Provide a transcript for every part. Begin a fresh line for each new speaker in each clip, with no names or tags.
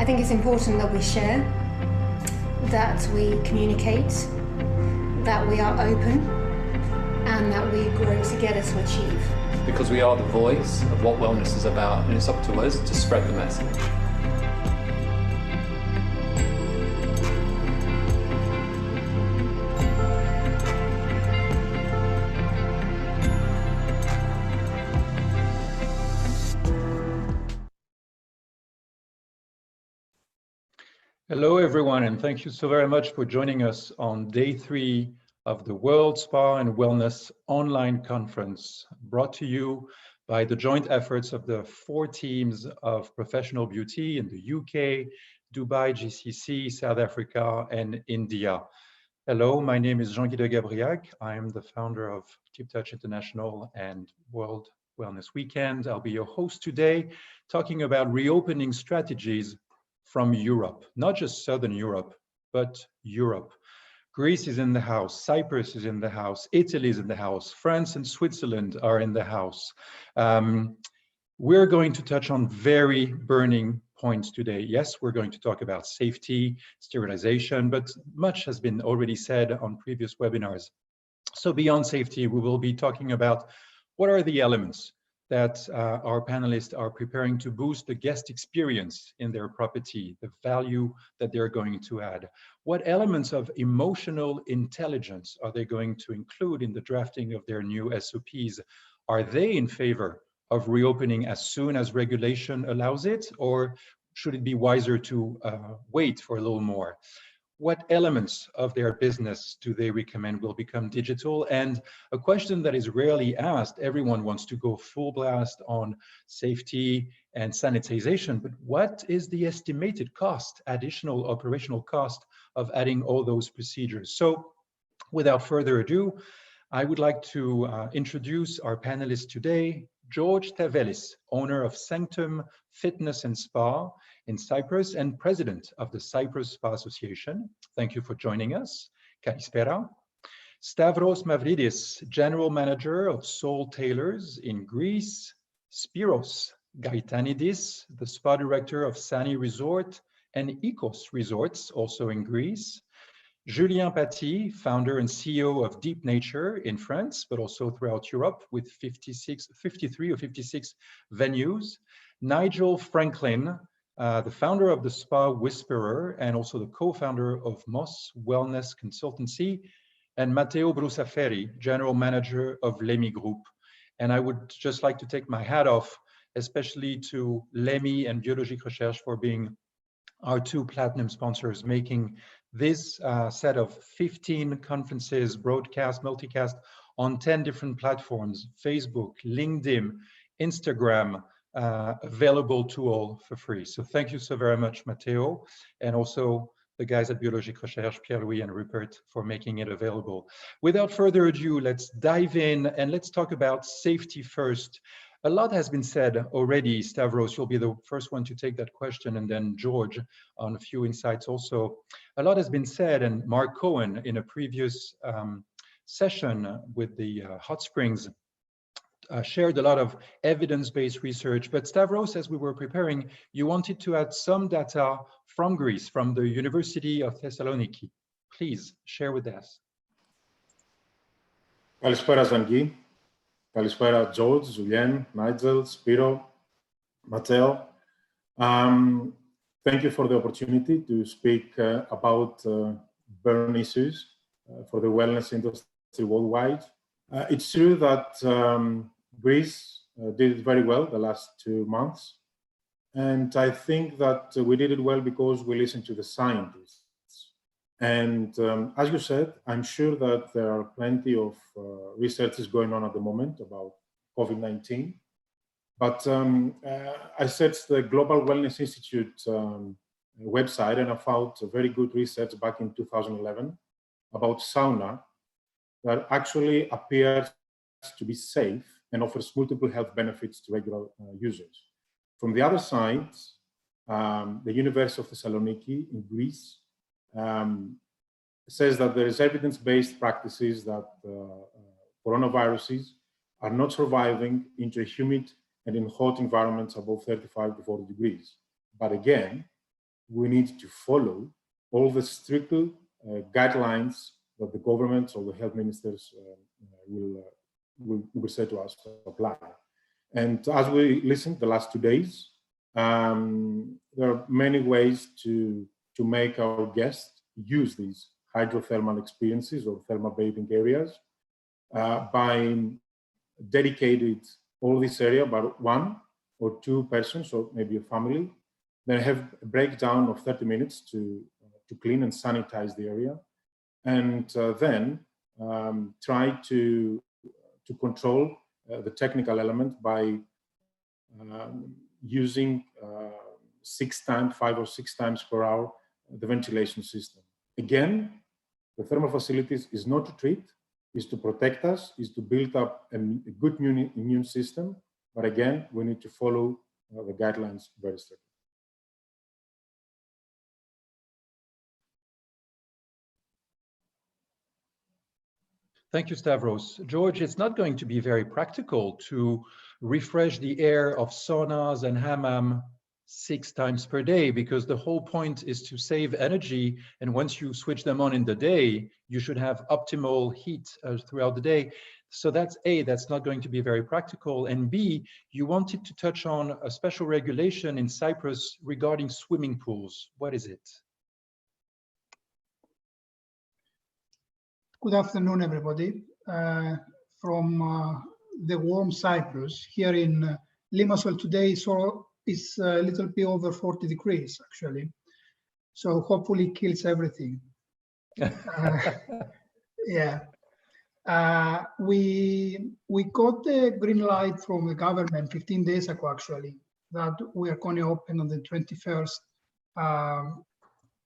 I think it's important that we share, that we communicate, that we are open, and that we grow together to achieve.
Because we are the voice of what wellness is about, and it's up to us to spread the message.
Hello, everyone, and thank you so very much for joining us on day 3 of the World Spa and Wellness online conference, brought to you by the joint efforts of the 4 teams of professional beauty in the UK, Dubai, GCC, South Africa, and India. Hello, my name is Jean-Guy de Gabriac. I am the founder of Keep Touch International and World Wellness Weekend. I'll be your host today, talking about reopening strategies from Europe, not just Southern Europe, but Europe. Greece is in the house, Cyprus is in the house, Italy is in the house, France and Switzerland are in the house. We're going to touch on very burning points today. Yes, we're going to talk about safety, sterilization, but much has been already said on previous webinars. So beyond safety, we will be talking about what are the elements that our panelists are preparing to boost the guest experience in their property, the value that they're going to add. What elements of emotional intelligence are they going to include in the drafting of their new SOPs? Are they in favor of reopening as soon as regulation allows it, or should it be wiser to wait for a little more? What elements of their business do they recommend will become digital? And a question that is rarely asked, everyone wants to go full blast on safety and sanitization, but what is the estimated cost, additional operational cost of adding all those procedures? So without further ado, I would like to introduce our panelists today. George Tavelis, owner of Sanctum Fitness and Spa in Cyprus and president of the Cyprus Spa Association. Thank you for joining us. Kalispera. Stavros Mavridis, general manager of Soul Tailors in Greece. Spiros Gaitanidis, the spa director of Sani Resort and Ecos Resorts, also in Greece. Julien Paty, founder and CEO of Deep Nature in France, but also throughout Europe with 53 or 56 venues. Nigel Franklin, the founder of the Spa Whisperer and also the co-founder of Moss Wellness Consultancy, and Matteo Brusaferri, general manager of Lemi Group. And I would just like to take my hat off, especially to Lemi and Biologique Recherche for being our 2 platinum sponsors, making this set of 15 conferences, broadcast, multicast on 10 different platforms, Facebook, LinkedIn, Instagram, available to all for free. So thank you so very much, Matteo, and also the guys at Biologique Recherche, Pierre-Louis and Rupert, for making it available. Without further ado, let's dive in and let's talk about safety first. A lot has been said already. Stavros, you'll be the first one to take that question, and then George on a few insights also. A lot has been said, and Mark Cohen in a previous session with the hot springs shared a lot of evidence-based research. But Stavros, as we were preparing, you wanted to add some data from Greece, from the University of Thessaloniki. Please share with us.
Kalispera, Jean-Guy. Kalispera, George, Julien, Nigel, Spiro, Matteo. Thank you for the opportunity to speak about burn issues for the wellness industry worldwide. It's true that Greece did it very well the last 2 months. And I think that we did it well because we listened to the scientists. And as you said, I'm sure that there are plenty of researches going on at the moment about COVID-19. But I searched the Global Wellness Institute website and I found a very good research back in 2011 about sauna that actually appears to be safe and offers multiple health benefits to regular users. From the other side, the University of Thessaloniki in Greece says that there is evidence-based practices that coronaviruses are not surviving into humid and in hot environments above 35 to 40 degrees. But again, we need to follow all the strict guidelines that the governments or the health ministers will say to us to apply. And as we listened the last 2 days, there are many ways to make our guests use these hydrothermal experiences or thermal bathing areas by dedicated all this area by 1 or 2 persons or maybe a family. Then have a breakdown of 30 minutes to clean and sanitize the area, and then try to control the technical element by using 5 or 6 times per hour the ventilation system. Again, the thermal facilities is not to treat, is to protect us, is to build up a good immune system. But again, we need to follow the guidelines very strictly.
Thank you, Stavros. George, it's not going to be very practical to refresh the air of saunas and hammam 6 times per day, because the whole point is to save energy. And once you switch them on in the day, you should have optimal heat throughout the day. So that's A, that's not going to be very practical. And B, you wanted to touch on a special regulation in Cyprus regarding swimming pools. What is it?
Good afternoon, everybody. From the warm Cyprus, here in Limassol today, so it's a little bit over 40 degrees, actually. So hopefully kills everything. Yeah. We got the green light from the government 15 days ago, actually, that we are going to open on the 21st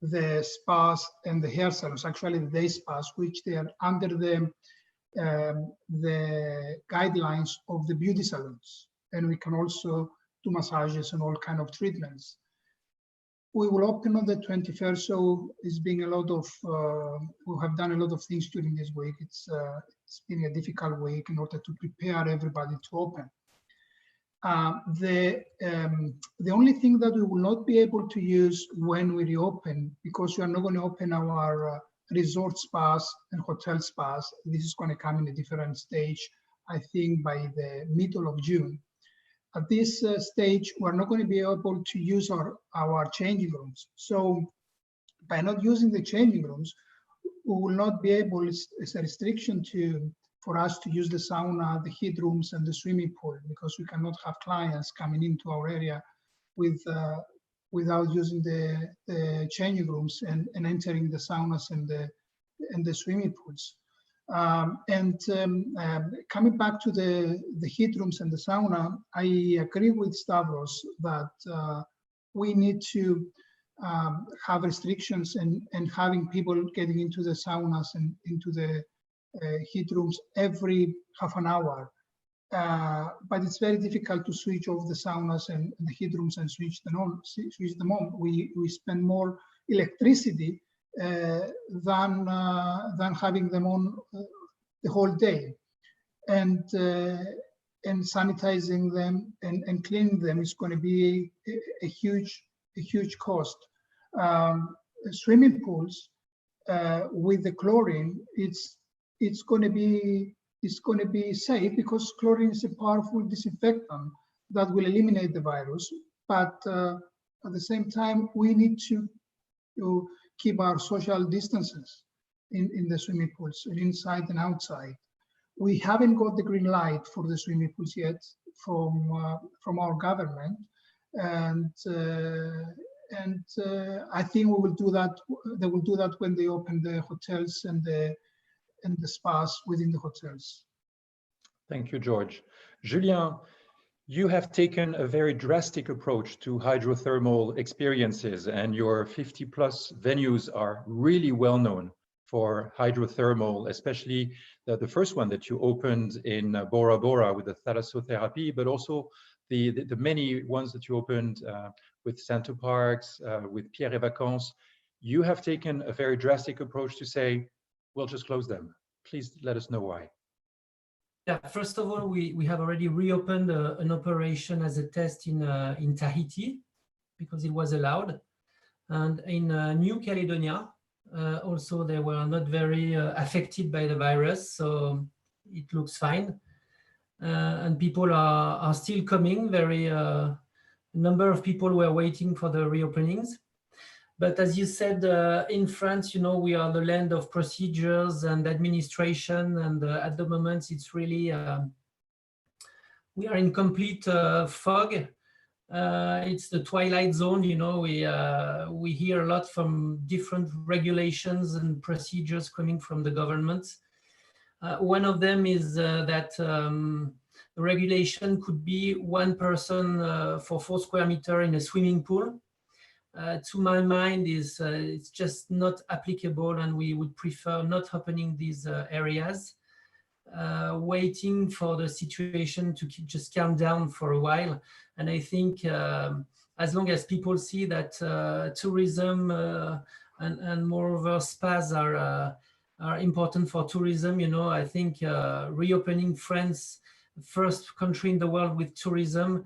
the spas and the hair salons, actually the day spas, which they are under the guidelines of the beauty salons. And we can also do massages and all kind of treatments. We will open on the 21st, so it's been a lot of, we have done a lot of things during this week. It's been a difficult week in order to prepare everybody to open. The only thing that we will not be able to use when we reopen, because we are not going to open our resort spas and hotel spas, this is going to come in a different stage, I think by the middle of June. At this stage, we're not going to be able to use our changing rooms. So by not using the changing rooms, we will not be able, it's a restriction for us to use the sauna, the heat rooms, and the swimming pool, because we cannot have clients coming into our area without using the changing rooms and entering the saunas and the swimming pools. Coming back to the heat rooms and the sauna, I agree with Stavros that we need to have restrictions and having people getting into the saunas and into the heat rooms every half an hour. But it's very difficult to switch off the saunas and the heat rooms and switch them on. We spend more electricity than having them on the whole day, and sanitizing them and cleaning them is going to be a huge cost. Swimming pools with the chlorine, it's going to be safe, because chlorine is a powerful disinfectant that will eliminate the virus. But at the same time, we need to keep our social distances in the swimming pools, and inside and outside. We haven't got the green light for the swimming pools yet from our government, and I think we will do that. They will do that when they open the hotels and the spas within the hotels.
Thank you, George. Julien, you have taken a very drastic approach to hydrothermal experiences, and your 50+ venues are really well known for hydrothermal, especially the first one that you opened in Bora Bora with the thalassotherapy, but also the many ones that you opened with Santo Parks, with Pierre et Vacances. You have taken a very drastic approach to say, we'll just close them. Please let us know why.
Yeah, first of all, we have already reopened an operation as a test in Tahiti, because it was allowed. And in New Caledonia, also they were not very affected by the virus, so it looks fine. And people are still coming. A number of people were waiting for the reopenings. But as you said, in France, we are the land of procedures and administration, and at the moment it's really, we are in complete fog. It's the twilight zone, we hear a lot from different regulations and procedures coming from the government. One of them is that the regulation could be one person for 4 square meters in a swimming pool. To my mind, it's just not applicable, and we would prefer not opening these areas, waiting for the situation to just calm down for a while. And I think as long as people see that tourism and moreover spas are important for tourism, I think reopening France, first country in the world with tourism,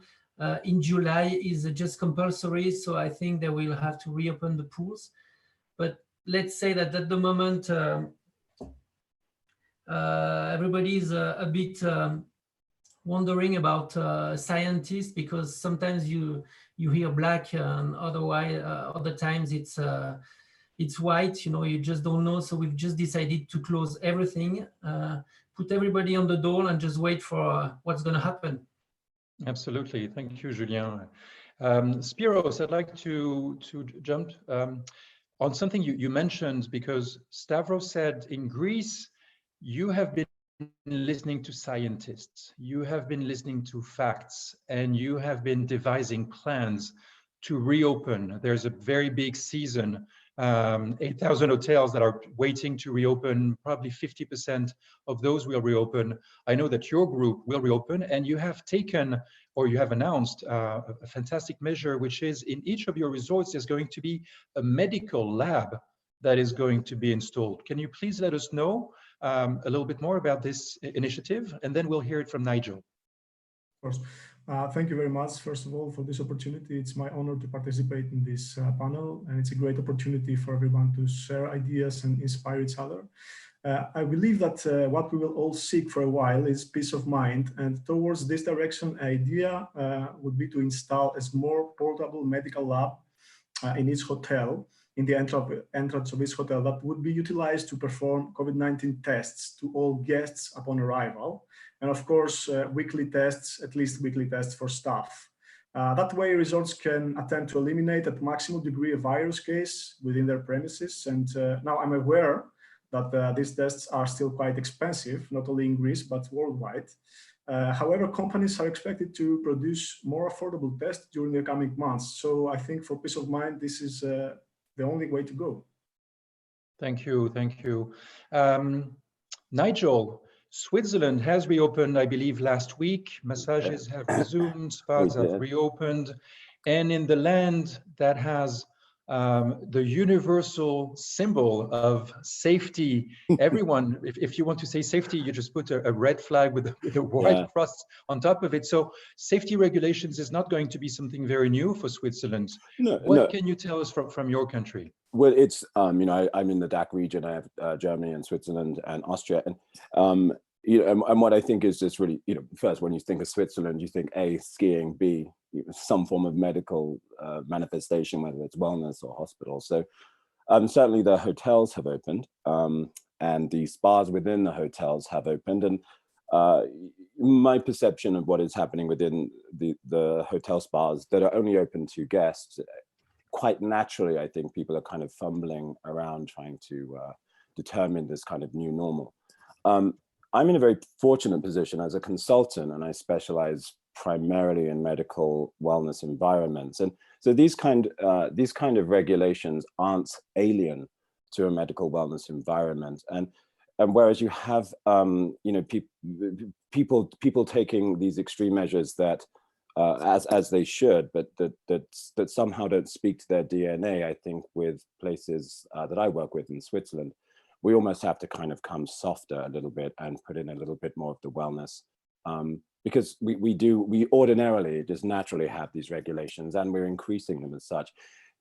in July is just compulsory. So I think they will have to reopen the pools. But let's say that at the moment, everybody is a bit wondering about scientists, because sometimes you hear black and otherwise other times it's white, you just don't know. So we've just decided to close everything, put everybody on the door and just wait for what's going to happen.
Absolutely. Thank you, Julien. Spiros, I'd like to jump on something you mentioned, because Stavros said in Greece, you have been listening to scientists, you have been listening to facts, and you have been devising plans to reopen. There's a very big season, 8,000 hotels that are waiting to reopen. Probably 50% of those will reopen. I know that your group will reopen, and you have taken, or you have announced a fantastic measure, which is in each of your resorts, there's going to be a medical lab that is going to be installed. Can you please let us know a little bit more about this initiative, and then we'll hear it from Nigel.
Of course. Thank you very much, first of all, for this opportunity. It's my honor to participate in this panel, and it's a great opportunity for everyone to share ideas and inspire each other. I believe that what we will all seek for a while is peace of mind, and towards this direction, idea would be to install a more portable medical lab in each hotel, in the entrance of each hotel, that would be utilized to perform COVID-19 tests to all guests upon arrival. And of course, weekly tests, at least weekly tests for staff. That way, resorts can attempt to eliminate at maximum degree a virus case within their premises. And now I'm aware that these tests are still quite expensive, not only in Greece, but worldwide. However, companies are expected to produce more affordable tests during the coming months. So I think for peace of mind, this is the only way to go.
Thank you, thank you. Nigel, Switzerland has reopened, I believe, last week. Massages have resumed, spas have reopened. And in the land that has the universal symbol of safety, everyone, if you want to say safety, you just put a red flag with a white cross on top of it. So safety regulations is not going to be something very new for Switzerland. What can you tell us from your country?
Well, it's, I'm in the DACH region. I have Germany and Switzerland and Austria. And, and what I think is just really, first, when you think of Switzerland, you think A, skiing, B, some form of medical manifestation, whether it's wellness or hospital. So certainly the hotels have opened, and the spas within the hotels have opened. And my perception of what is happening within the hotel spas that are only open to guests, quite naturally, I think people are kind of fumbling around trying to determine this kind of new normal. I'm in a very fortunate position as a consultant, and I specialize primarily in medical wellness environments. And so these kind of regulations aren't alien to a medical wellness environment. And whereas you have people taking these extreme measures that as they should, but that somehow don't speak to their DNA. I think with places that I work with in Switzerland, we almost have to kind of come softer a little bit and put in a little bit more of the wellness, because we ordinarily just naturally have these regulations, and we're increasing them as such.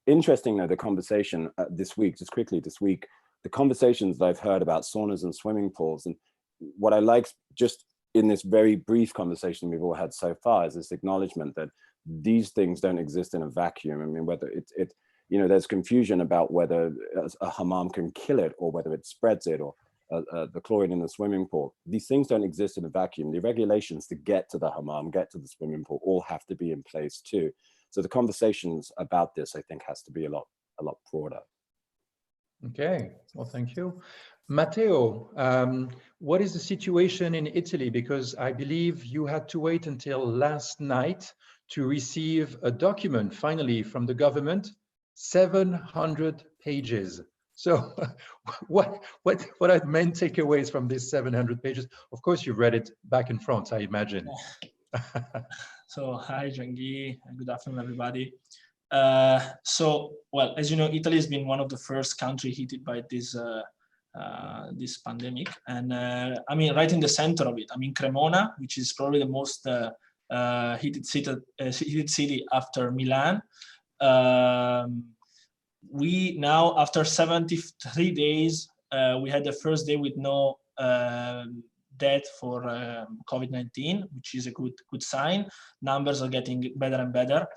interesting though, the conversation this week, just quickly this week, the conversations that I've heard about saunas and swimming pools, and what I like just in this very brief conversation we've all had so far is this acknowledgement that these things don't exist in a vacuum. I mean, whether it you know, there's confusion about whether a hammam can kill it or whether it spreads it, or the chlorine in the swimming pool. These things don't exist in a vacuum. The regulations to get to the hammam, get to the swimming pool, all have to be in place too. So the conversations about this, I think, has to be a lot broader.
Okay, well, thank you. Matteo, what is the situation in Italy? Because I believe you had to wait until last night to receive a document, finally, from the government, 700 pages. So what are the main takeaways from these 700 pages? Of course, you've read it back in France, I imagine.
So hi, Jean-Guy, and good afternoon, everybody. So, well, as you know, Italy has been one of the first countries hit by this this pandemic, and I mean, right in the center of it. I mean, Cremona, which is probably the most heated city after Milan. We now, after 73 days, we had the first day with no death for COVID-19, which is a good sign. Numbers are getting better and better.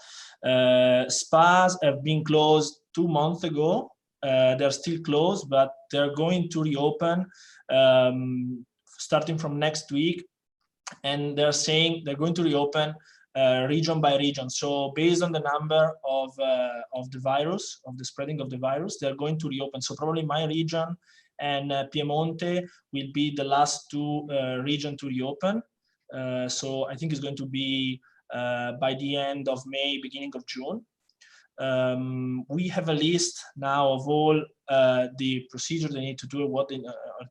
Spas have been closed 2 months ago. They're still closed, but they're going to reopen starting from next week. And they're saying they're going to reopen region by region. So based on the number of the virus, of the spreading of the virus, they're going to reopen. So probably my region and Piemonte will be the last two regions to reopen. So I think it's going to be by the end of May, beginning of June. We have a list now of all the procedures they need to do, what they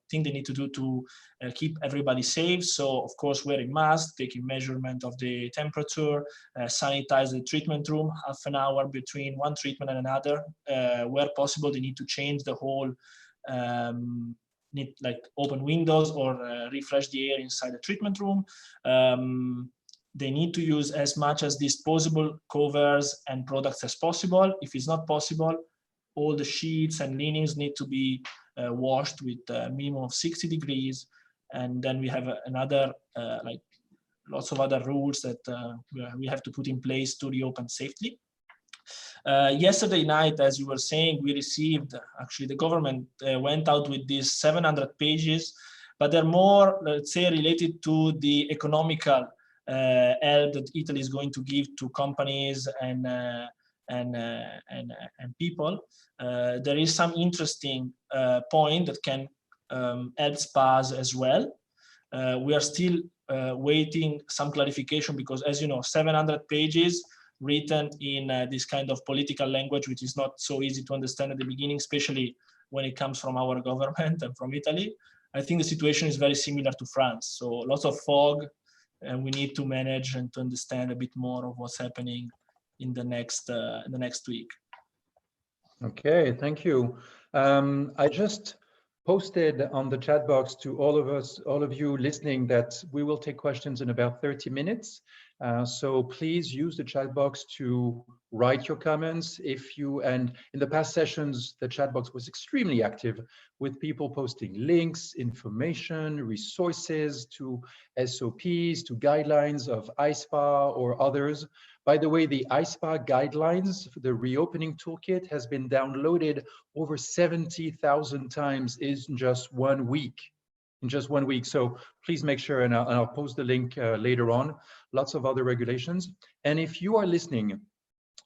think they need to do to keep everybody safe. So, of course, wearing masks, taking measurement of the temperature, sanitize the treatment room, half an hour between one treatment and another. Where possible, they need to change the whole, need like open windows or refresh the air inside the treatment room. They need to use as much as disposable covers and products as possible. If it's not possible, all the sheets and linens need to be washed with a minimum of 60 degrees. And then we have another, like lots of other rules that we have to put in place to reopen safely. Yesterday night, as you were saying, we received, actually the government went out with these 700 pages, but they're more, let's say, related to the economical help that Italy is going to give to companies and people. There is some interesting point that can help spas as well. We are still waiting some clarification because, as you know, 700 pages written in this kind of political language, which is not so easy to understand at the beginning, especially when it comes from our government and from Italy. I think the situation is very similar to France. So lots of fog, and we need to manage and to understand a bit more of what's happening in the next week.
Okay, thank you. I just posted on the chat box to all of you listening, that we will take questions in about 30 minutes. So please use the chat box to write your comments. And in the past sessions, the chat box was extremely active, with people posting links, information, resources to SOPs, to guidelines of ISPA or others. By the way, the ISPA guidelines for the reopening toolkit has been downloaded over 70,000 times in just 1 week. So please make sure, and I'll post the link later on, lots of other regulations. And if you are listening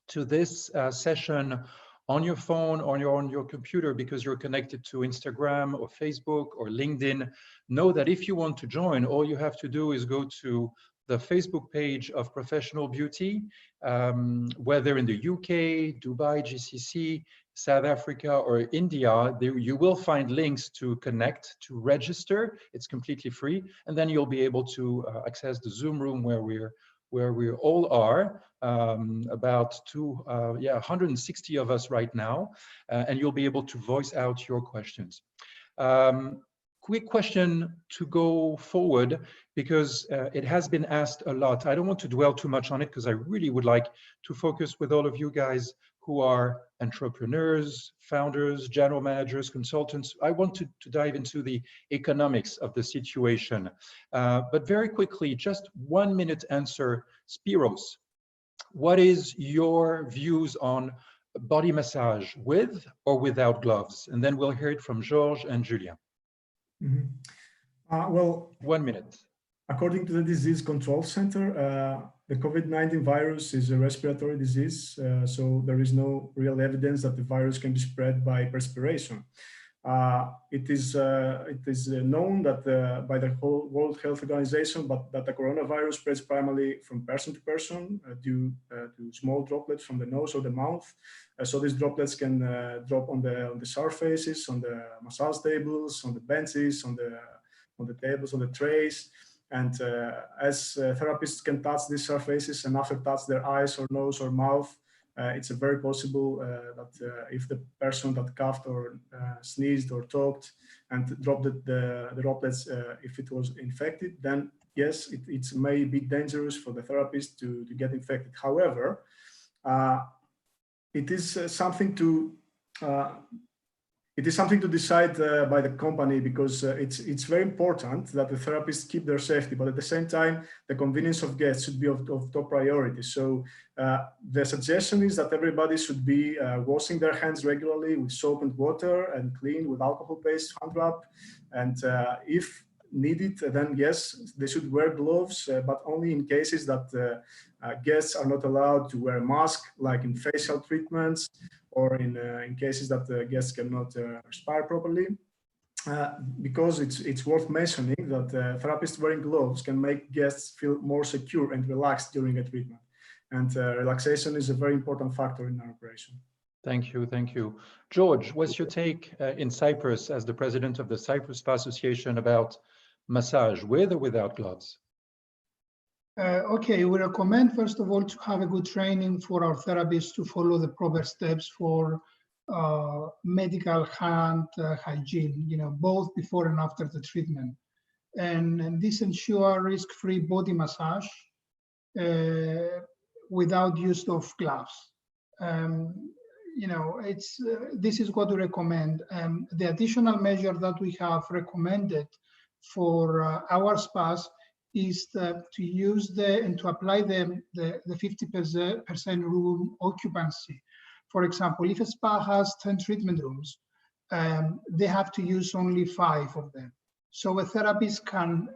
to this session on your phone or on your computer because you're connected to Instagram or Facebook or LinkedIn, know that if you want to join, all you have to do is go to the Facebook page of Professional Beauty, whether in the UK, Dubai, GCC, South Africa, or India. You will find links to connect, to register. It's completely free, and then you'll be able to access the Zoom room where we all are, about 160 of us right now, and you'll be able to voice out your questions. Quick question to go forward, because it has been asked a lot. I don't want to dwell too much on it because I really would like to focus with all of you guys who are entrepreneurs, founders, general managers, consultants. I want to dive into the economics of the situation. But very quickly, just 1 minute answer. Spiros, what is your views on body massage with or without gloves? And then we'll hear it from Georges and Julien.
Well,
1 minute.
According to the Disease Control Center, the COVID-19 virus is a respiratory disease, so there is no real evidence that the virus can be spread by perspiration. It is known that by the whole World Health Organization, but that the coronavirus spreads primarily from person to person due to small droplets from the nose or the mouth. So these droplets can drop on the surfaces, on the massage tables, on the benches, on the tables, on the trays. And as therapists can touch these surfaces and after touch their eyes or nose or mouth, it's a very possible that if the person that coughed or sneezed or talked and dropped the droplets, if it was infected, then yes, it may be dangerous for the therapist to get infected. However, it is something to decide by the company, because it's very important that the therapists keep their safety, but at the same time, the convenience of guests should be of top priority. So the suggestion is that everybody should be washing their hands regularly with soap and water and clean with alcohol-based hand rub. And if needed, then yes, they should wear gloves, but only in cases that guests are not allowed to wear a mask, like in facial treatments, or in cases that the guests cannot respire properly. Because it's worth mentioning that therapists wearing gloves can make guests feel more secure and relaxed during a treatment. And relaxation is a very important factor in our operation.
Thank you, thank you. George, what's your take in Cyprus as the president of the Cyprus Spa Association about massage with or without gloves?
Okay, we recommend, first of all, to have a good training for our therapists to follow the proper steps for medical hand hygiene, both before and after the treatment. And this ensures risk-free body massage without use of gloves. This is what we recommend. The additional measure that we have recommended for our spas is to use and to apply the 50% room occupancy. For example, if a spa has 10 treatment rooms, they have to use only 5 of them. So a therapist can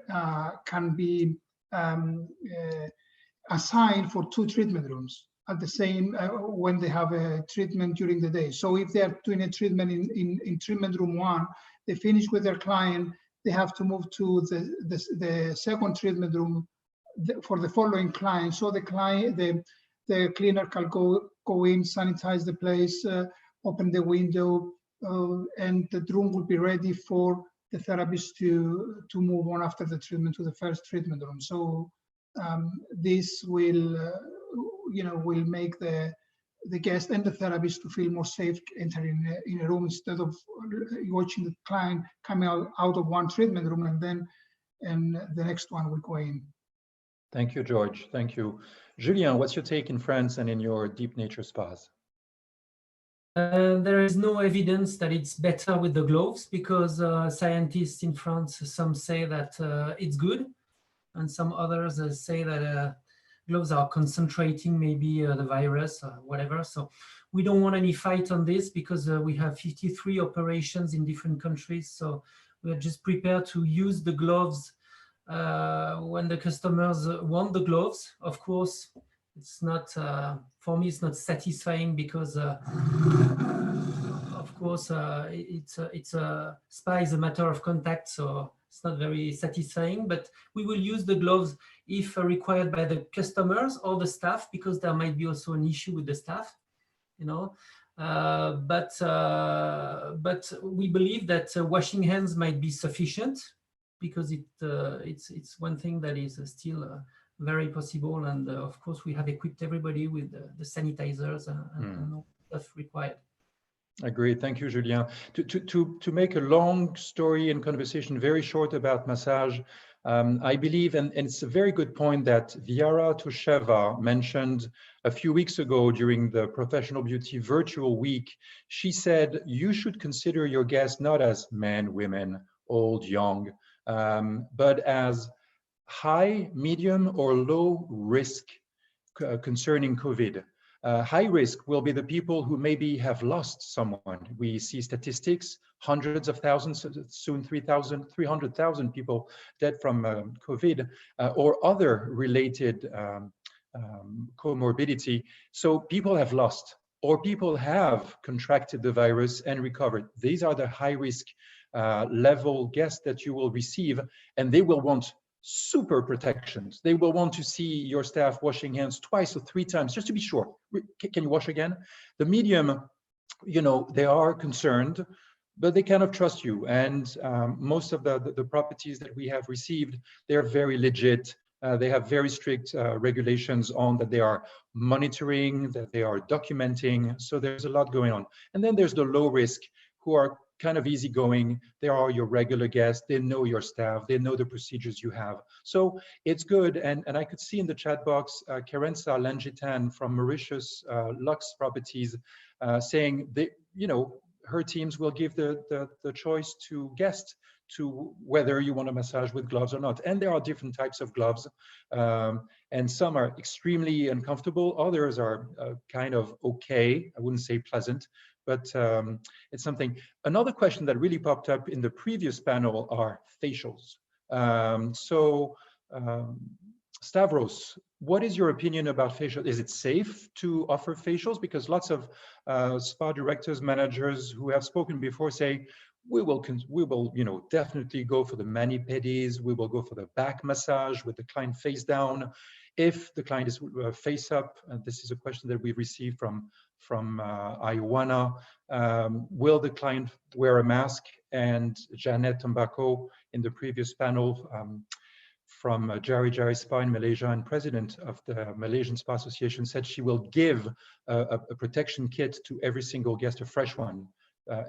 be assigned for 2 treatment rooms at the same when they have a treatment during the day. So if they are doing a treatment in treatment room 1, they finish with their client, they have to move to the second treatment room for the following client. So the cleaner can go in, sanitize the place, open the window, and the room will be ready for the therapist to move on after the treatment to the first treatment room. So this will make the guest and the therapist to feel more safe entering in a room, instead of watching the client coming out of one treatment room and then the next one will go in.
Thank you, George. Thank you. Julien, what's your take in France and in your deep nature spas?
There is no evidence that it's better with the gloves, because scientists in France, some say that it's good, and some others say that gloves are concentrating maybe the virus or whatever. So we don't want any fight on this, because we have 53 operations in different countries. So we're just prepared to use the gloves when the customers want the gloves. Of course, it's not, for me, it's not satisfying, because of course, it's a spa is a matter of contact, so it's not very satisfying, but we will use the gloves if required by the customers or the staff, because there might be also an issue with the staff, but we believe that washing hands might be sufficient, because it's one thing that is still very possible, and of course we have equipped everybody with the sanitizers and all stuff required.
Agreed. Thank you, Julien. To make a long story and conversation very short about massage, I believe, and it's a very good point that Viara Tosheva mentioned a few weeks ago during the Professional Beauty Virtual Week. She said, you should consider your guests not as men, women, old, young, but as high, medium, or low risk concerning COVID. High risk will be the people who maybe have lost someone. We see statistics, hundreds of thousands, soon 300,000 people dead from COVID or other related comorbidity. So people have lost, or people have contracted the virus and recovered. These are the high risk level guests that you will receive, and they will want super protections. They will want to see your staff washing hands twice or 3 times just to be sure. Can you wash again? The medium, you know, they are concerned, but they kind of trust you. And most of the properties that we have received, they're very legit. They have very strict regulations on that they are monitoring, that they are documenting. So there's a lot going on. And then there's the low risk who are kind of easygoing. They are your regular guests. They know your staff. They know the procedures you have. So it's good. And I could see in the chat box, Kerensa Langitan from Mauritius Lux Properties saying that, you know, her teams will give the choice to guests to whether you want a massage with gloves or not. And there are different types of gloves. And some are extremely uncomfortable. Others are kind of okay. I wouldn't say pleasant, but it's something. Another question that really popped up in the previous panel are facials. Stavros, what is your opinion about facial? Is it safe to offer facials? Because lots of spa directors, managers who have spoken before say, we will, you know, definitely go for the mani-pedis. We will go for the back massage with the client face down. If the client is face up, and this is a question that we've received from Iowana, will the client wear a mask? And Janet Tobacco in the previous panel from Jari Spa in Malaysia and president of the Malaysian Spa Association said she will give a protection kit to every single guest, a fresh one,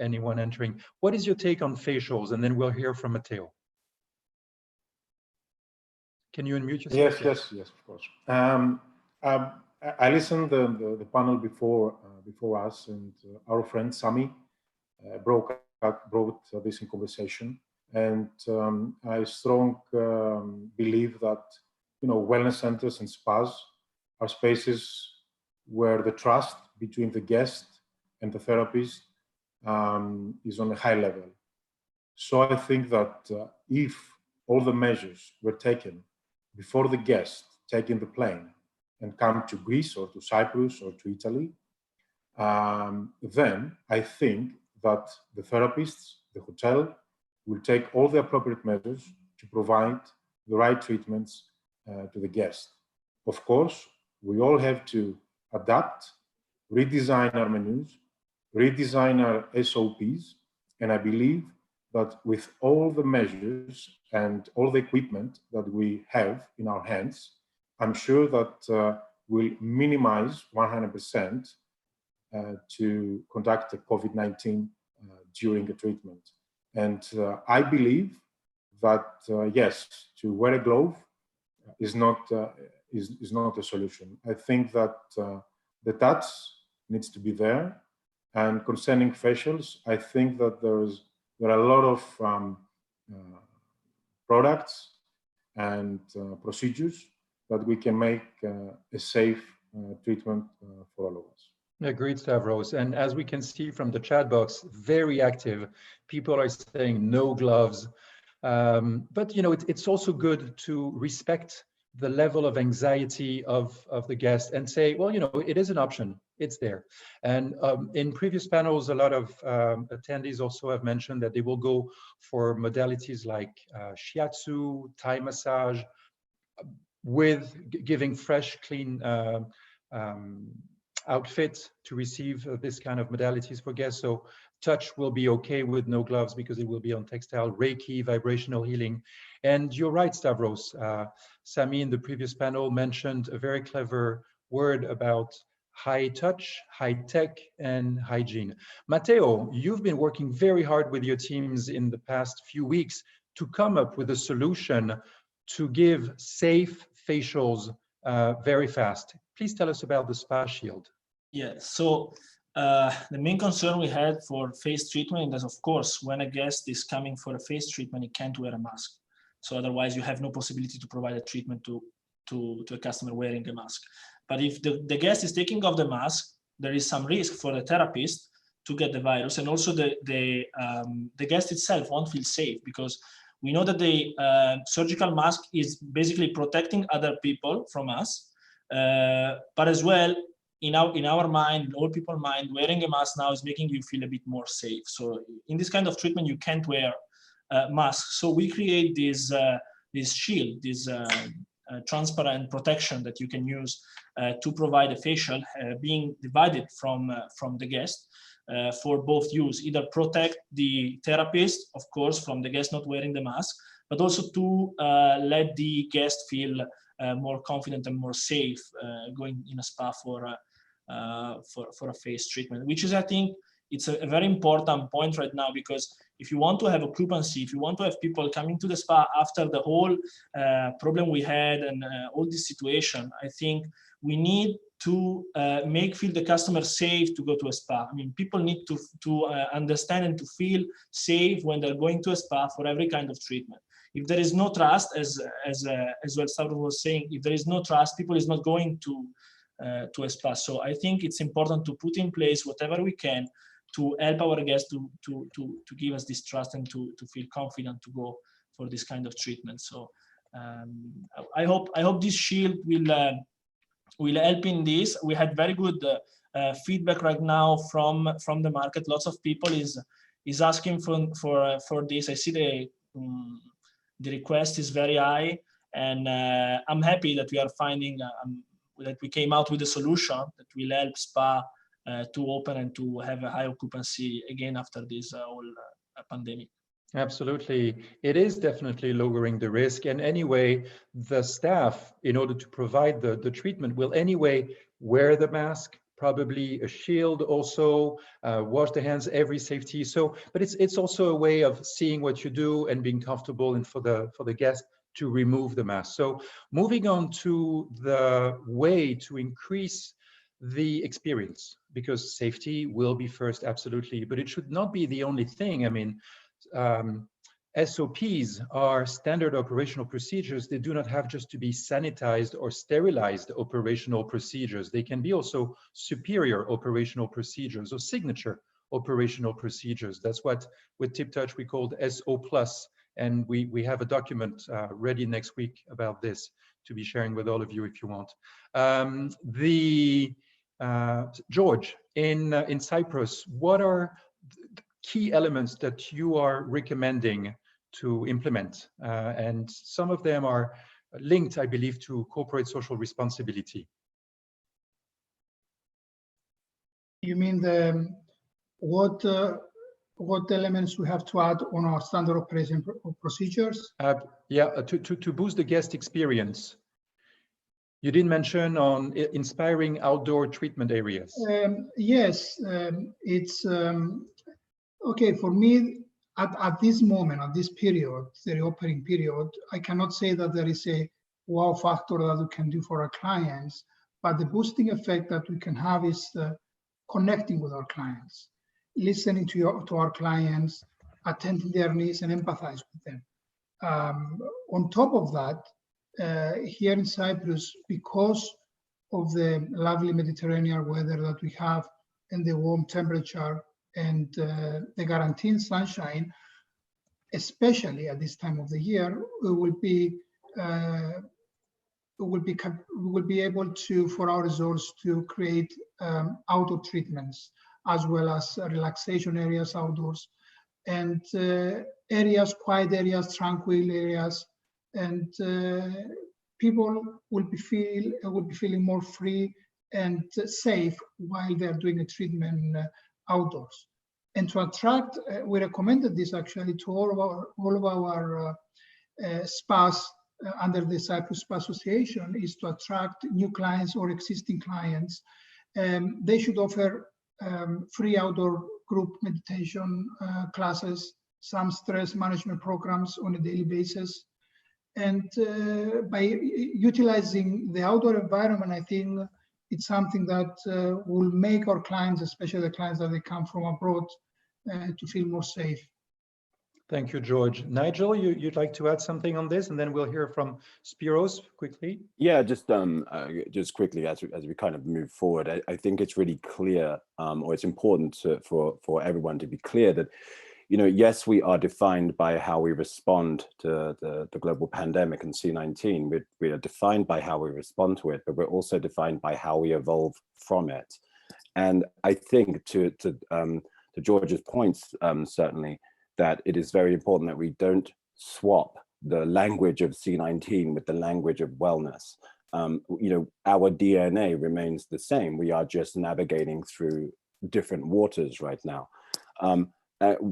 anyone entering. What is your take on facials? And then we'll hear from Matteo. Can you unmute yourself?
Yes, of course. I listened the panel before us, and our friend Sami brought this in conversation, and I strongly believe that, you know, wellness centers and spas are spaces where the trust between the guest and the therapist is on a high level. So I think that if all the measures were taken before the guest taking the plane and come to Greece or to Cyprus or to Italy, then I think that the therapists, the hotel, will take all the appropriate measures to provide the right treatments to the guest. Of course, we all have to adapt, redesign our menus, redesign our SOPs, and I believe that with all the measures and all the equipment that we have in our hands, I'm sure that we'll minimize 100% to conduct the COVID-19 during a treatment. And I believe that, yes, to wear a glove is not a solution. I think that the touch needs to be there. And concerning facials, I think that there are a lot of products and procedures that we can make a safe treatment for all of us.
Agreed, Stavros. And as we can see from the chat box, very active. People are saying no gloves. But, you know, it's also good to respect the level of anxiety of the guest and say, well, you know, it is an option. It's there. And in previous panels, a lot of attendees also have mentioned that they will go for modalities like shiatsu, Thai massage, with giving fresh, clean outfit to receive this kind of modalities for guests. So touch will be okay with no gloves because it will be on textile, Reiki, vibrational healing. And you're right, Stavros. Sami in the previous panel mentioned a very clever word about high touch, high tech, and hygiene. Matteo, you've been working very hard with your teams in the past few weeks to come up with a solution to give safe facials very fast. Please tell us about the Spa Shield.
Yeah, so the main concern we had for face treatment is, of course, when a guest is coming for a face treatment, he can't wear a mask. So otherwise you have no possibility to provide a treatment to a customer wearing a mask. But if the guest is taking off the mask, there is some risk for the therapist to get the virus, and also the guest itself won't feel safe, because we know that the surgical mask is basically protecting other people from us, but as well, in our mind, all people's mind, wearing a mask now is making you feel a bit more safe. So in this kind of treatment, you can't wear masks. So we create this shield, this transparent protection that you can use to provide a facial being divided from the guest for both use, either protect the therapist, of course, from the guest not wearing the mask, but also to let the guest feel more confident and more safe going in a spa for a face treatment, which is, I think, it's a very important point right now, because if you want to have occupancy, if you want to have people coming to the spa after the whole problem we had and all this situation, I think we need to feel the customer safe to go to a spa. I mean, people need to understand and to feel safe when they're going to a spa for every kind of treatment. If there is no trust, as well Stavros was saying, if there is no trust, people is not going to a spa. So I think it's important to put in place whatever we can to help our guests to give us this trust and to feel confident to go for this kind of treatment. So I hope this shield will help in this. We had very good feedback right now from the market. Lots of people is asking for this. I see the request is very high, and I'm happy that we are finding that we came out with a solution that will help spa to open and to have a high occupancy again after this whole pandemic.
Absolutely. It is definitely lowering the risk. And anyway, the staff, in order to provide the treatment, will anyway wear the mask, probably a shield also, wash the hands, every safety. So, but it's also a way of seeing what you do and being comfortable, and for the guest to remove the mask. So moving on to the way to increase the experience, because safety will be first, absolutely, but it should not be the only thing. I mean, SOPs are standard operational procedures. They do not have just to be sanitized or sterilized operational procedures. They can be also superior operational procedures or signature operational procedures. That's what with TipTouch we called SO+, and we have a document ready next week about this to be sharing with all of you if you want. George, in Cyprus, what are key elements that you are recommending to implement? And some of them are linked, I believe, to corporate social responsibility.
You mean what elements we have to add on our standard operating procedures?
Yeah, to boost the guest experience. You did mention on inspiring outdoor treatment areas.
Yes, it's okay for me at this moment, at this period, the reopening period. I cannot say that there is a wow factor that we can do for our clients, but the boosting effect that we can have is connecting with our clients, listening to our clients, attending their needs, and empathize with them. On top of that, here in Cyprus, because of the lovely Mediterranean weather that we have and the warm temperature and the guaranteed sunshine, especially at this time of the year, we will be able to, for our resorts, to create outdoor treatments as well as relaxation areas outdoors, and areas, quiet areas, tranquil areas, and people will be feeling more free and safe while they are doing a treatment outdoors. And to attract, we recommended this actually to all of our spas under the Cyprus Spa Association, is to attract new clients or existing clients. They should offer free outdoor group meditation classes, some stress management programs on a daily basis, And by utilizing the outdoor environment, I think it's something that will make our clients, especially the clients that they come from abroad, to feel more safe.
Thank you, George. Nigel, you'd like to add something on this, and then we'll hear from Spiros quickly.
Yeah, just quickly as we kind of move forward, I think it's really clear, or it's important for everyone to be clear that, yes, we are defined by how we respond to the global pandemic and C-19. We are defined by how we respond to it, but we're also defined by how we evolve from it. And I think to George's points, certainly, that it is very important that we don't swap the language of C-19 with the language of wellness. Our DNA remains the same. We are just navigating through different waters right now.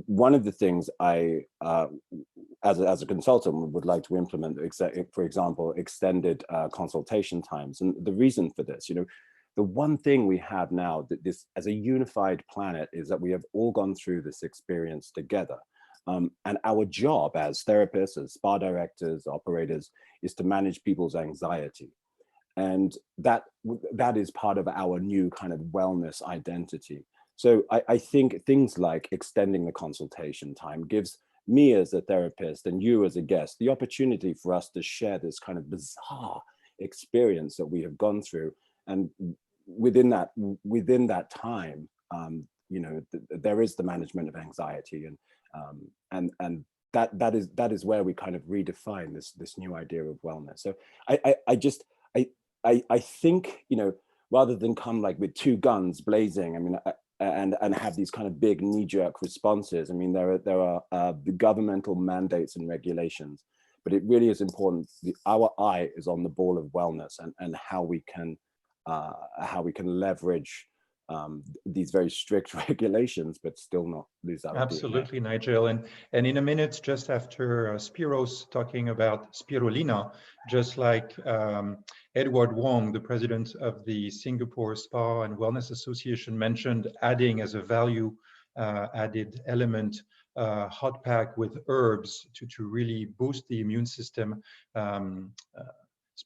One of the things I, as a consultant, would like to implement, for example, extended consultation times. And the reason for this, the one thing we have now that this as a unified planet is that we have all gone through this experience together. And our job as therapists, as spa directors, operators, is to manage people's anxiety. And that is part of our new kind of wellness identity. So I think things like extending the consultation time gives me as a therapist and you as a guest the opportunity for us to share this kind of bizarre experience that we have gone through. And within that time, there is the management of anxiety, and that is where we kind of redefine this new idea of wellness. So I think, rather than come like with two guns blazing, I mean, and have these kind of big knee-jerk responses. I mean, there are the governmental mandates and regulations, but it really is important. Our eye is on the ball of wellness and how we can leverage these very strict regulations, but still not lose our
Absolutely, DNA. Nigel. And in a minute, just after Spiros talking about spirulina, just like Edward Wong, the president of the Singapore Spa and Wellness Association, mentioned adding as a value added element hot pack with herbs to really boost the immune system.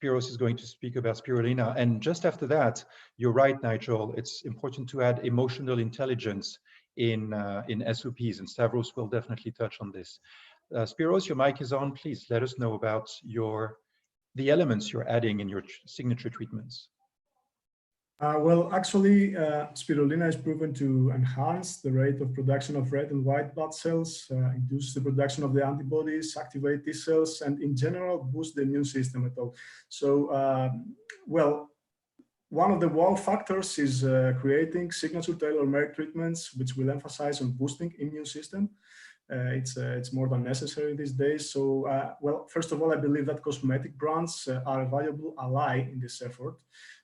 Spiros is going to speak about spirulina. And just after that, you're right, Nigel, it's important to add emotional intelligence in SOPs, and Stavros will definitely touch on this. Spiros, your mic is on. Please let us know about the elements you're adding in your signature treatments.
Well, actually, spirulina is proven to enhance the rate of production of red and white blood cells, induce the production of the antibodies, activate T cells, and in general, boost the immune system at all. So, well, one of the wow factors is creating signature tailor-made treatments, which will emphasize on boosting immune system. It's more than necessary these days. So, well, first of all, I believe that cosmetic brands are a valuable ally in this effort.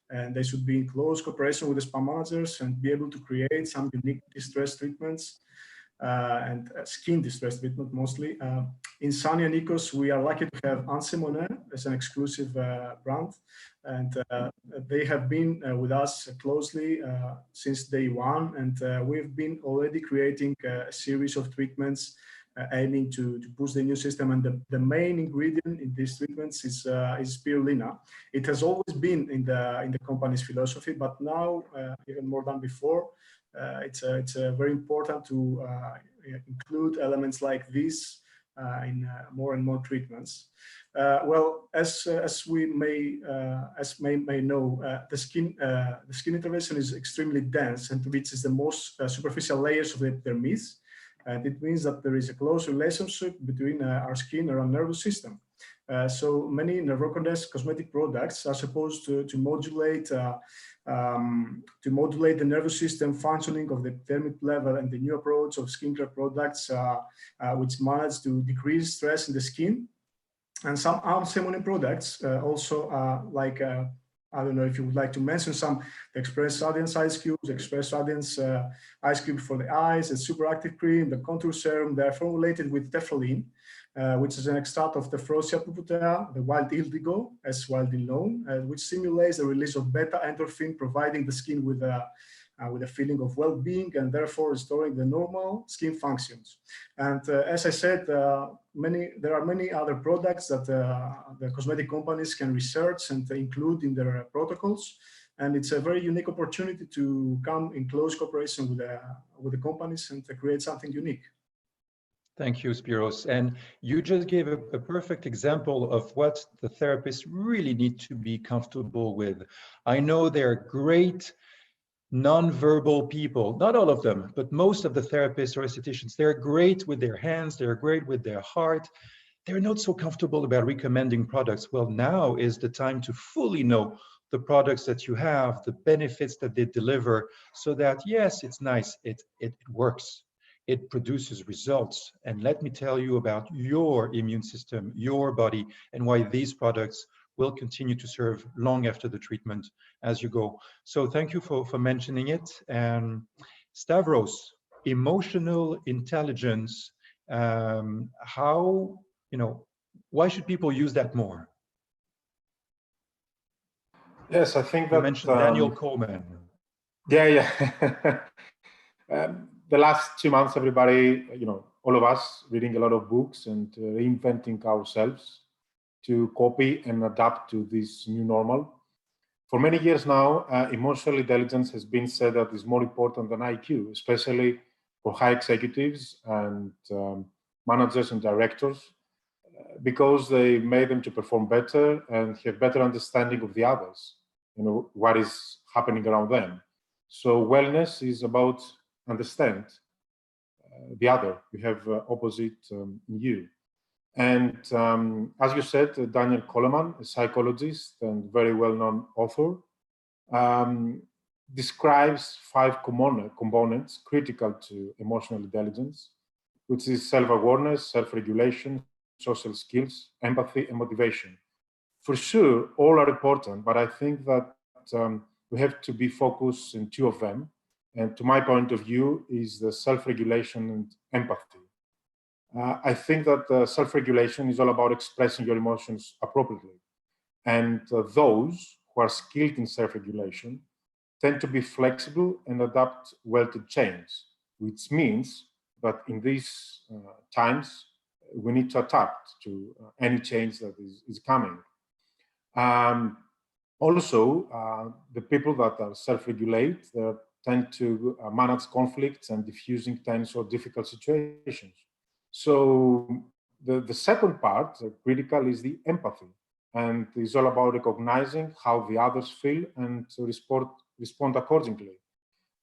And they should be in close cooperation with the spa managers and be able to create some unique distress treatments and skin distress treatment mostly. In Sani and Ecos, we are lucky to have Ansemone as an exclusive brand, and they have been with us closely since day one, and we've been already creating a series of treatments aiming to boost the immune system, and the main ingredient in these treatments is spirulina. It has always been in the company's philosophy, but now even more than before, it's very important to include elements like this in more and more treatments. Well, as we may know, the skin intervention is extremely dense and reaches the most superficial layers of the epidermis. And it means that there is a close relationship between our skin and our nervous system. So many Nervocondes cosmetic products are supposed to modulate the nervous system functioning of the epidermic level, and the new approach of skincare products which manage to decrease stress in the skin. And some Ansemone products also like I don't know if you would like to mention some, the Express Radiance Ice Cubes, Express Radiance Ice Cube for the eyes, the Super Active Cream, the Contour Serum. They are formulated with tephroline, which is an extract of Tephrosia puputea, the wild indigo, as widely known, which stimulates the release of beta endorphin, providing the skin with with a feeling of well-being and therefore restoring the normal skin functions. And as I said, there are many other products that the cosmetic companies can research and include in their protocols. And it's a very unique opportunity to come in close cooperation with the companies and to create something unique.
Thank you, Spiros. And you just gave a perfect example of what the therapists really need to be comfortable with. I know they're great non-verbal people, not all of them, but most of the therapists or estheticians, they're great with their hands, they're great with their heart. They're not so comfortable about recommending products. Well, now is the time to fully know the products that you have, the benefits that they deliver, so that yes, it's nice, it works. It produces results. And let me tell you about your immune system, your body, and why these products will continue to serve long after the treatment as you go. So thank you for mentioning it. Stavros, emotional intelligence, how, why should people use that more?
Yes, I think
You
that
mentioned Daniel Coleman.
Yeah. The last 2 months, everybody, all of us reading a lot of books and reinventing ourselves to copy and adapt to this new normal. For many years now, emotional intelligence has been said that is more important than IQ, especially for high executives and managers and directors, because they made them to perform better and have better understanding of the others, what is happening around them. So wellness is about understand the other. You have opposite in you. And as you said, Daniel Coleman, a psychologist and very well-known author, describes 5 components critical to emotional intelligence, which is self-awareness, self-regulation, social skills, empathy, and motivation. For sure, all are important, but I think that we have to be focused on 2 of them. And to my point of view is the self-regulation and empathy. I think that self-regulation is all about expressing your emotions appropriately. And those who are skilled in self-regulation tend to be flexible and adapt well to change, which means that in these times, we need to adapt to any change that is coming. Also, the people that are self-regulate tend to manage conflicts and diffusing tense or difficult situations. So the second part, critical, is the empathy, and it's all about recognizing how the others feel and to respond accordingly.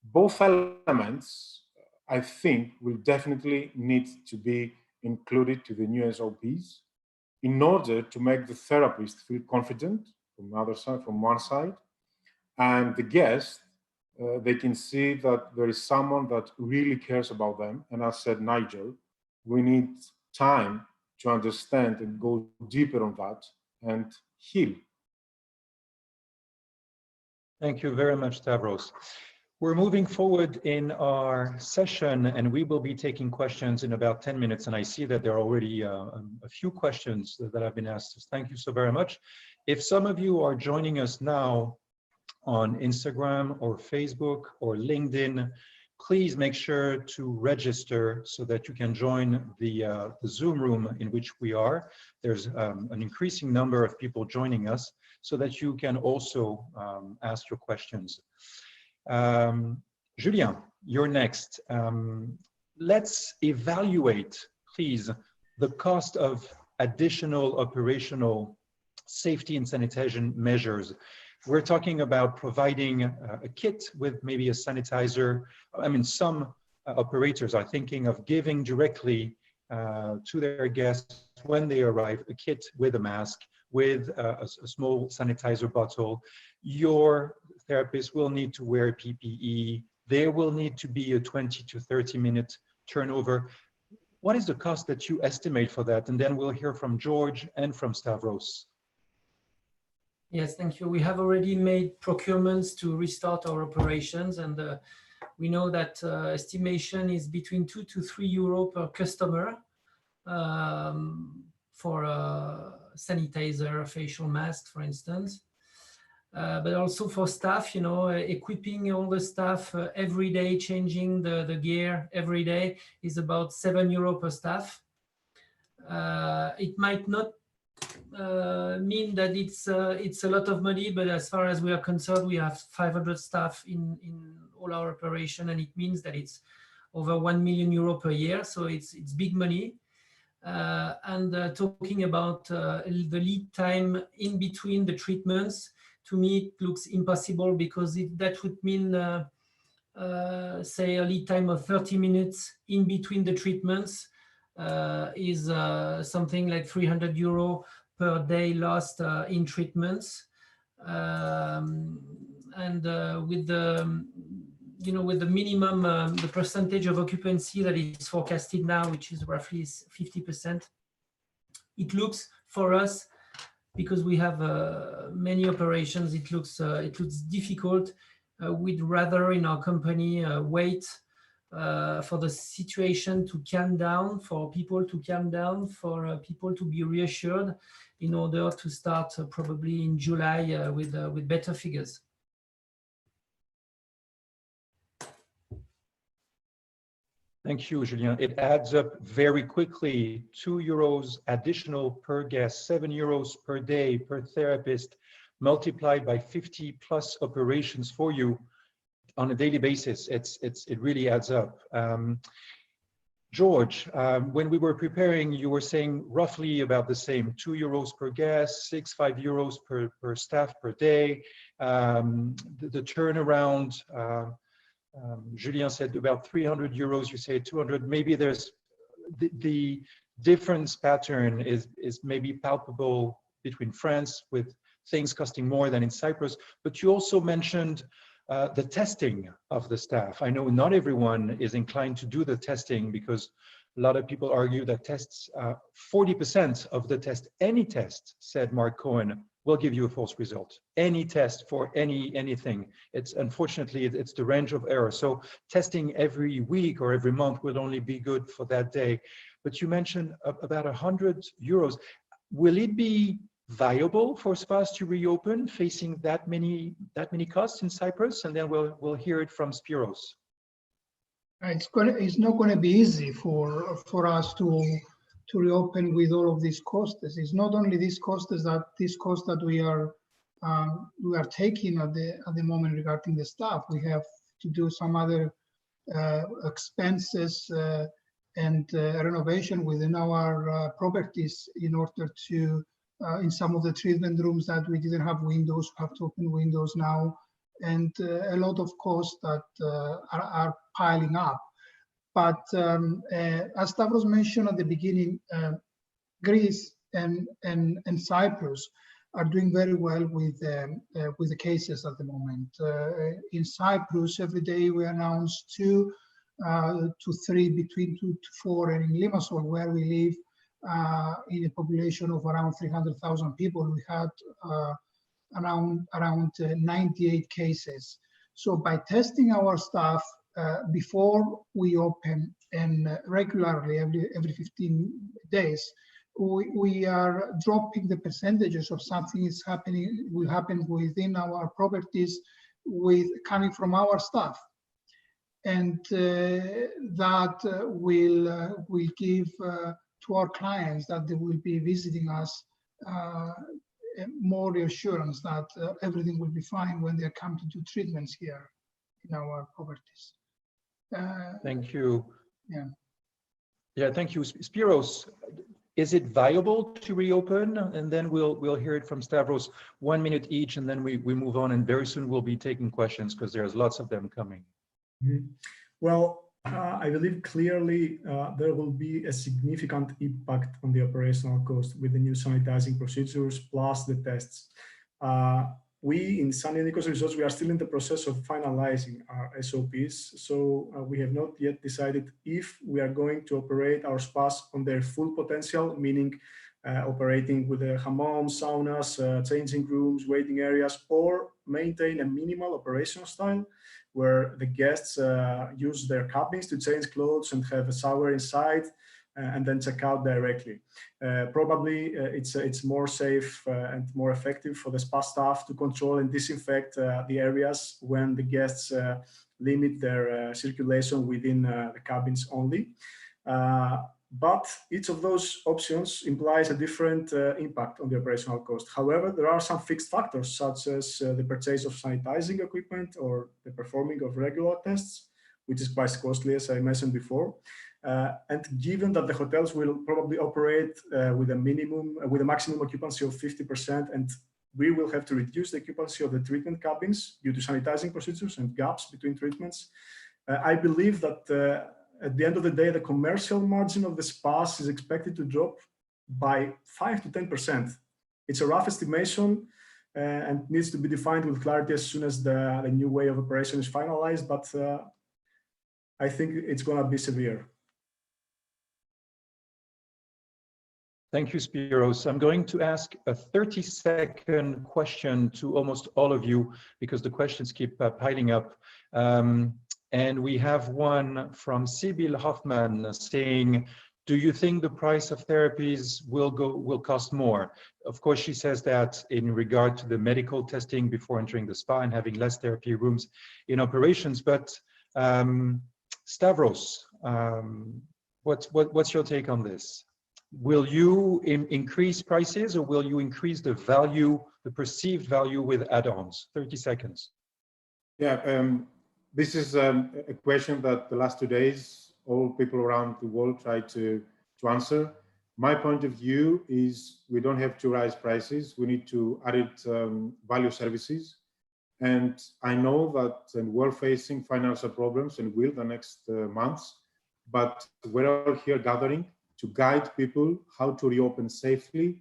Both elements, I think, will definitely need to be included to the new SOPs in order to make the therapist feel confident from the other side, from one side, and the guest, they can see that there is someone that really cares about them. And as said Nigel, we need time to understand and go deeper on that and heal.
Thank you very much, Stavros. We're moving forward in our session, and we will be taking questions in about 10 minutes. And I see that there are already a few questions that have been asked. Thank you so very much. If some of you are joining us now on Instagram or Facebook or LinkedIn, please make sure to register so that you can join the Zoom room in which we are. There's an increasing number of people joining us so that you can also ask your questions. Julien, you're next. Let's evaluate, please, the cost of additional operational safety and sanitation measures. We're talking about providing a kit with maybe a sanitizer. I mean, some operators are thinking of giving directly to their guests when they arrive a kit with a mask, with a small sanitizer bottle. Your therapist will need to wear PPE. There will need to be a 20 to 30 minute turnover. What is the cost that you estimate for that? And then we'll hear from George and from Stavros.
Yes, thank you. We have already made procurements to restart our operations, and we know that estimation is between 2 to 3 euro per customer for a sanitizer, facial mask, for instance. but also for staff, equipping all the staff every day, changing the gear every day is about €7 per staff. It might not mean that it's a lot of money, but as far as we are concerned, we have 500 staff in all our operation, and it means that it's over €1 million per year, so it's big money. And talking about the lead time in between the treatments, to me it looks impossible, because that would mean say a lead time of 30 minutes in between the treatments is something like €300 per day lost in treatments. And with the with the minimum, the percentage of occupancy that is forecasted now, which is roughly 50%, it looks for us, because we have many operations, it looks difficult. We'd rather in our company wait for the situation to calm down, for people to calm down, for people to be reassured, in order to start probably in July with better figures.
Thank you, Julien. It adds up very quickly. €2 additional per guest, €7 per day per therapist, multiplied by 50 plus operations for you on a daily basis. It really adds up. George, when we were preparing, you were saying roughly about the same, €2 per guest, €5 per staff per day. The turnaround, Julien said about €300, you say 200. Maybe there's the difference pattern is maybe palpable between France, with things costing more than in Cyprus. But you also mentioned the testing of the staff. I know not everyone is inclined to do the testing, because a lot of people argue that tests, 40% of the test, any test, said Mark Cohen, will give you a false result. Any test for anything. It's unfortunately, it's the range of error. So testing every week or every month will only be good for that day. But you mentioned about €100. Will it be viable for spas to reopen facing that many costs in Cyprus? And then we'll hear it from Spiros.
It's not going to be easy for us to reopen with all of these costs. It's not only these costs that we are taking at the moment regarding the staff. We have to do some other expenses and renovation within our properties, in order to in some of the treatment rooms that we didn't have windows, have to open windows now, and a lot of costs that are piling up. But as Stavros mentioned at the beginning, Greece and Cyprus are doing very well with the cases at the moment. In Cyprus, every day we announce 2 to 3, between 2 to 4, and in Limassol, where we live, in a population of around 300,000 people, we had around 98 cases. So by testing our staff before we open, and regularly every 15 days, we are dropping the percentages of something will happen within our properties coming from our staff, and that will give to our clients that they will be visiting us more reassurance that everything will be fine when they come to do treatments here in our properties.
Thank you.
Yeah.
Yeah, thank you. Spiros, is it viable to reopen? And then we'll hear it from Stavros. 1 minute each, and then we move on, and very soon we'll be taking questions, because there's lots of them coming.
Mm-hmm. Well, I believe clearly there will be a significant impact on the operational cost with the new sanitizing procedures plus the tests. We in Sunny Nikos Resorts, we are still in the process of finalizing our SOPs. So we have not yet decided if we are going to operate our spas on their full potential, meaning operating with the hammams, saunas, changing rooms, waiting areas, or maintain a minimal operation style where the guests use their cabins to change clothes and have a shower inside, and then check out directly. Probably it's more safe and more effective for the spa staff to control and disinfect the areas when the guests limit their circulation within the cabins only. But each of those options implies a different impact on the operational cost. However, there are some fixed factors, such as the purchase of sanitizing equipment or the performing of regular tests, which is quite costly, as I mentioned before. And given that the hotels will probably operate with a maximum occupancy of 50%, and we will have to reduce the occupancy of the treatment cabins due to sanitizing procedures and gaps between treatments, I believe that at the end of the day, the commercial margin of the spas is expected to drop by 5 to 10%. It's a rough estimation and needs to be defined with clarity as soon as the new way of operation is finalized, but I think it's going to be severe.
Thank you, Spiros. I'm going to ask a 30-second question to almost all of you because the questions keep piling up. And we have one from Sibyl Hoffman saying, do you think the price of therapies will cost more? Of course, she says that in regard to the medical testing before entering the spa and having less therapy rooms in operations. But Stavros, what's your take on this? Will you increase prices or will you increase the value, the perceived value with add-ons? 30 seconds.
Yeah, this is a question that the last 2 days, all people around the world try to answer. My point of view is we don't have to raise prices. We need to add value services. And I know that we're facing financial problems and will the next months, but we're all here gathering to guide people how to reopen safely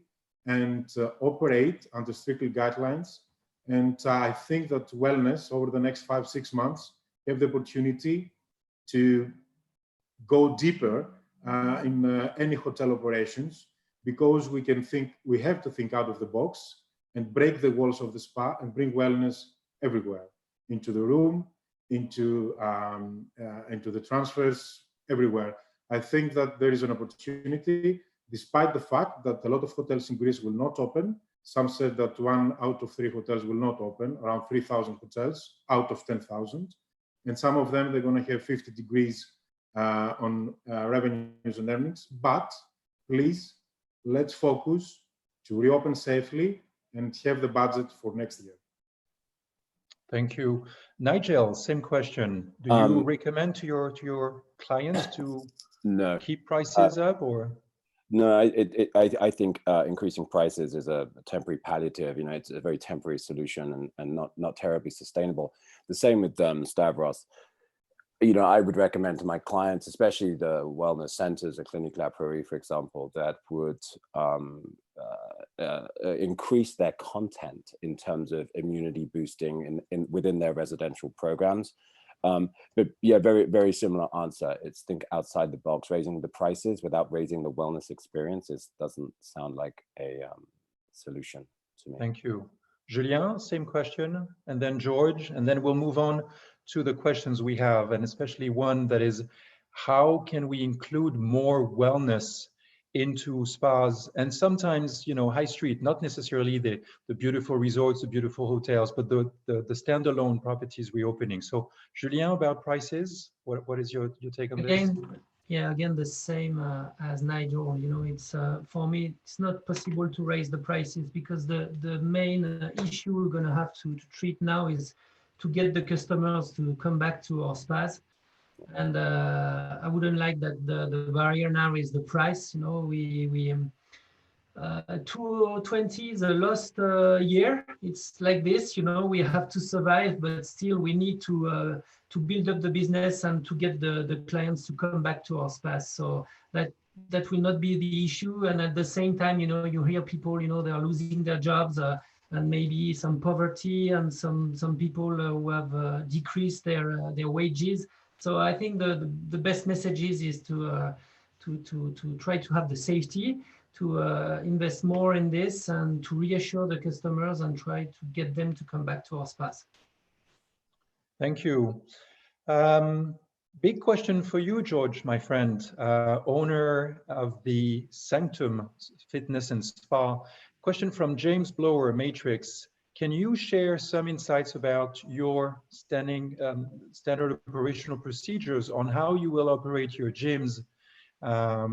and operate under strictly guidelines. And I think that wellness over the next 5-6 months have the opportunity to go deeper in any hotel operations, because we have to think out of the box and break the walls of the spa and bring wellness everywhere, into the room, into the transfers, everywhere. I think that there is an opportunity, despite the fact that a lot of hotels in Greece will not open. Some said that 1 out of 3 hotels will not open, around 3,000 hotels out of 10,000. And some of them, they're going to have 50 degrees on revenues and earnings. But please, let's focus to reopen safely and have the budget for next year.
Thank you. Nigel, same question. Do you recommend to your clients to keep prices up or?
No, I think increasing prices is a temporary palliative. You know, it's a very temporary solution and not terribly sustainable. The same with Stavros. You know, I would recommend to my clients, especially the wellness centers, the Clinique La Prairie, for example, that would increase their content in terms of immunity boosting within their residential programs. But yeah, very, very similar answer. It's think outside the box. Raising the prices without raising the wellness experiences doesn't sound like a solution to me.
Thank you. Julien, same question, and then George, and then we'll move on to the questions we have, and especially one that is, how can we include more wellness into spas? And sometimes, you know, high street, not necessarily the beautiful resorts, the beautiful hotels, but the standalone properties reopening. So Julien, about prices, what is your take on this?
Yeah, again, the same as Nigel. You know, it's for me, it's not possible to raise the prices because the main issue we're going to have to treat now is to get the customers to come back to our spas. And I wouldn't like that the barrier now is the price. You know, we 2020 is a lost year. It's like this, you know, we have to survive, but still we need to build up the business and to get the clients to come back to our spas. So that will not be the issue. And at the same time, you know, you hear people, you know, they are losing their jobs and maybe some poverty and some people who have decreased their wages. So I think the best message is to try to have the safety, to invest more in this and to reassure the customers and try to get them to come back to our spas.
Thank you. Big question for you, George, my friend, owner of the Sanctum Fitness and Spa. Question from James Blower, Matrix. Can you share some insights about your standard operational procedures on how you will operate your gyms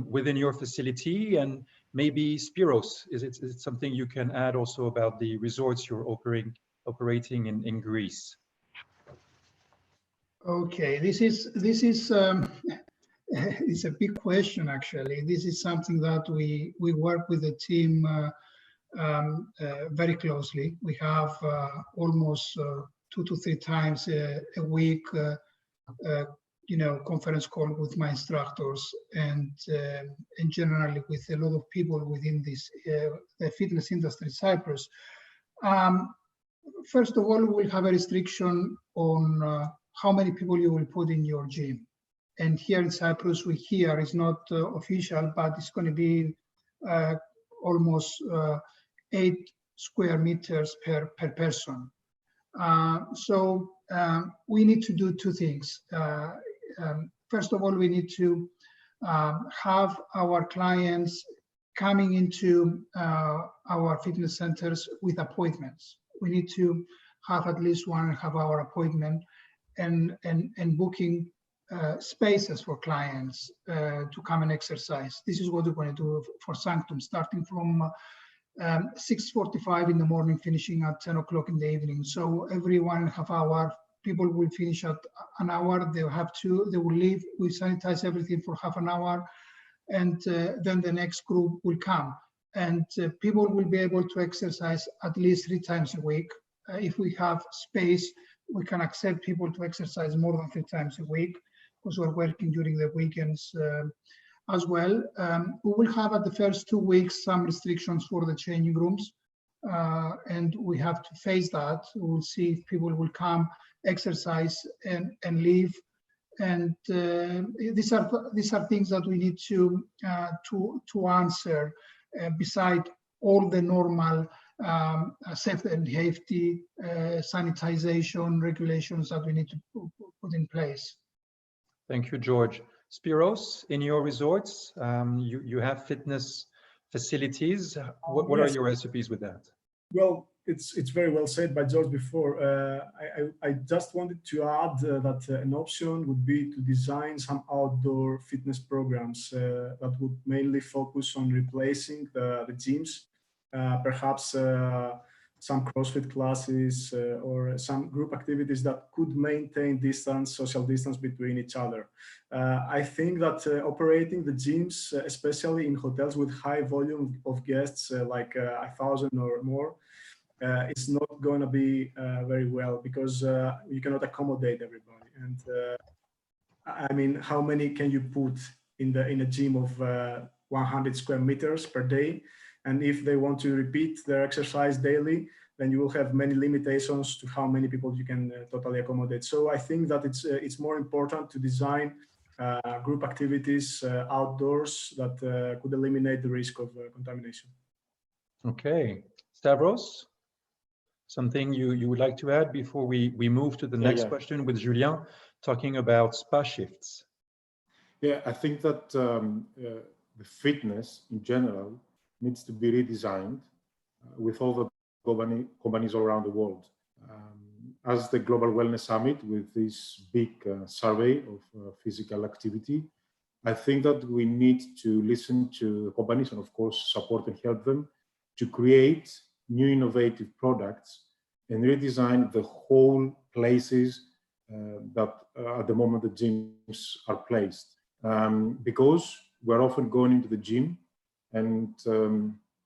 within your facility? And maybe Spiros, is it something you can add also about the resorts you're operating in Greece?
Okay, this is it's a big question actually. This is something that we work with the team very closely. We have almost 2 to 3 times a week, conference call with my instructors and generally with a lot of people within this the fitness industry in Cyprus. First of all, we'll have a restriction on how many people you will put in your gym. And here in Cyprus, we hear it's not official, but it's going to be almost 8 square meters per person. So we need to do 2 things. First of all, we need to have our clients coming into our fitness centers with appointments. We need to have at least 1.5 hour appointment and booking spaces for clients to come and exercise. This is what we're going to do for Sanctum, starting from 6:45 in the morning, finishing at 10 o'clock in the evening. So every 1.5 hour, people will finish at an hour. They will leave. We sanitize everything for half an hour, and then the next group will come. And people will be able to exercise at least 3 times a week. If we have space, we can accept people to exercise more than 3 times a week because we're working during the weekends as well. We will have at the first 2 weeks some restrictions for the changing rooms, and we have to face that. We will see if people will come, exercise, and leave. And these are things that we need to answer beside all the normal safety and safety, sanitization regulations that we need to put in place.
Thank you, George. Spiros, in your resorts, you have fitness facilities. What are your recipes with that?
Well, it's very well said by George before. I just wanted to add that an option would be to design some outdoor fitness programs that would mainly focus on replacing the gyms, perhaps some CrossFit classes or some group activities that could maintain social distance between each other. I think that operating the gyms, especially in hotels with high volume of guests, like 1,000 or more, it's not going to be very well because you cannot accommodate everybody. And I mean, how many can you put in a gym of 100 square meters per day? And if they want to repeat their exercise daily, then you will have many limitations to how many people you can totally accommodate. So I think that it's more important to design group activities outdoors that could eliminate the risk of contamination.
Okay, Stavros, something you would like to add before we move to the next question with Julien, talking about spa shifts?
Yeah, I think that the fitness in general needs to be redesigned with all the companies around the world. As the Global Wellness Summit, with this big survey of physical activity, I think that we need to listen to the companies and, of course, support and help them to create new innovative products and redesign the whole places that at the moment the gyms are placed. Because we're often going into the gym and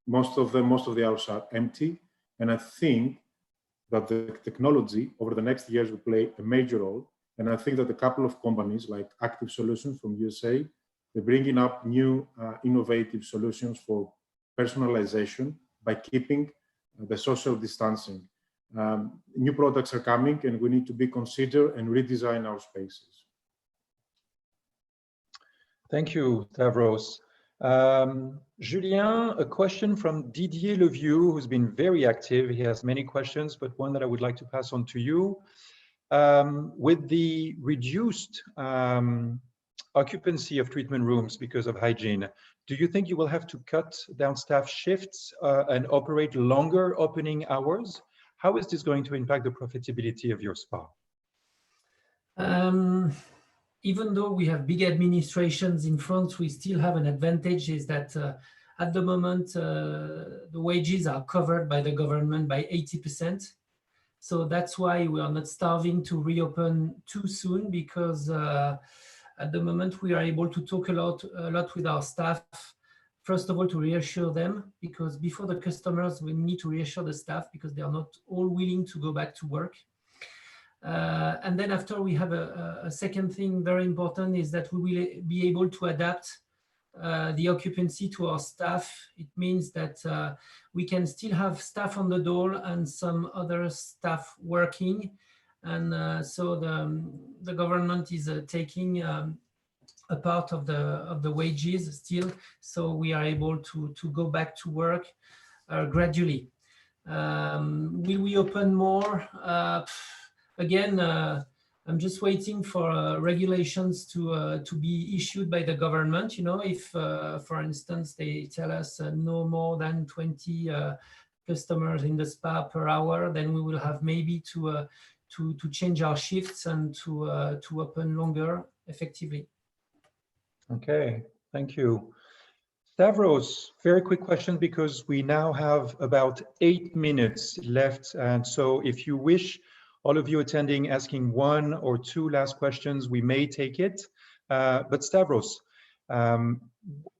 most of the hours are empty. And I think that the technology over the next years will play a major role. And I think that a couple of companies like Active Solutions from USA, they're bringing up new innovative solutions for personalization by keeping the social distancing. New products are coming and we need to be considered and redesign our spaces.
Thank you, Stavros. Julien, a question from Didier Levieux, who's been very active. He has many questions, but one that I would like to pass on to you. With the reduced occupancy of treatment rooms because of hygiene, do you think you will have to cut down staff shifts and operate longer opening hours? How is this going to impact the profitability of your spa?
Even though we have big administrations in France, we still have an advantage, is that at the moment, the wages are covered by the government by 80%. So that's why we are not starving to reopen too soon, because at the moment we are able to talk a lot with our staff. First of all, to reassure them, because before the customers, we need to reassure the staff because they are not all willing to go back to work. And then after, we have a second thing very important, is that we will be able to adapt the occupancy to our staff. It means that we can still have staff on the door and some other staff working. And so the government is taking a part of the wages still. So we are able to go back to work gradually. Will we open more? Again, I'm just waiting for regulations to be issued by the government. You know, if, for instance, they tell us no more than 20 customers in the spa per hour, then we will have maybe to change our shifts and to open longer effectively.
Okay, thank you. Stavros, very quick question, because we now have about 8 minutes left. And so if you wish, all of you attending, asking 1 or 2 last questions, we may take it. But Stavros, in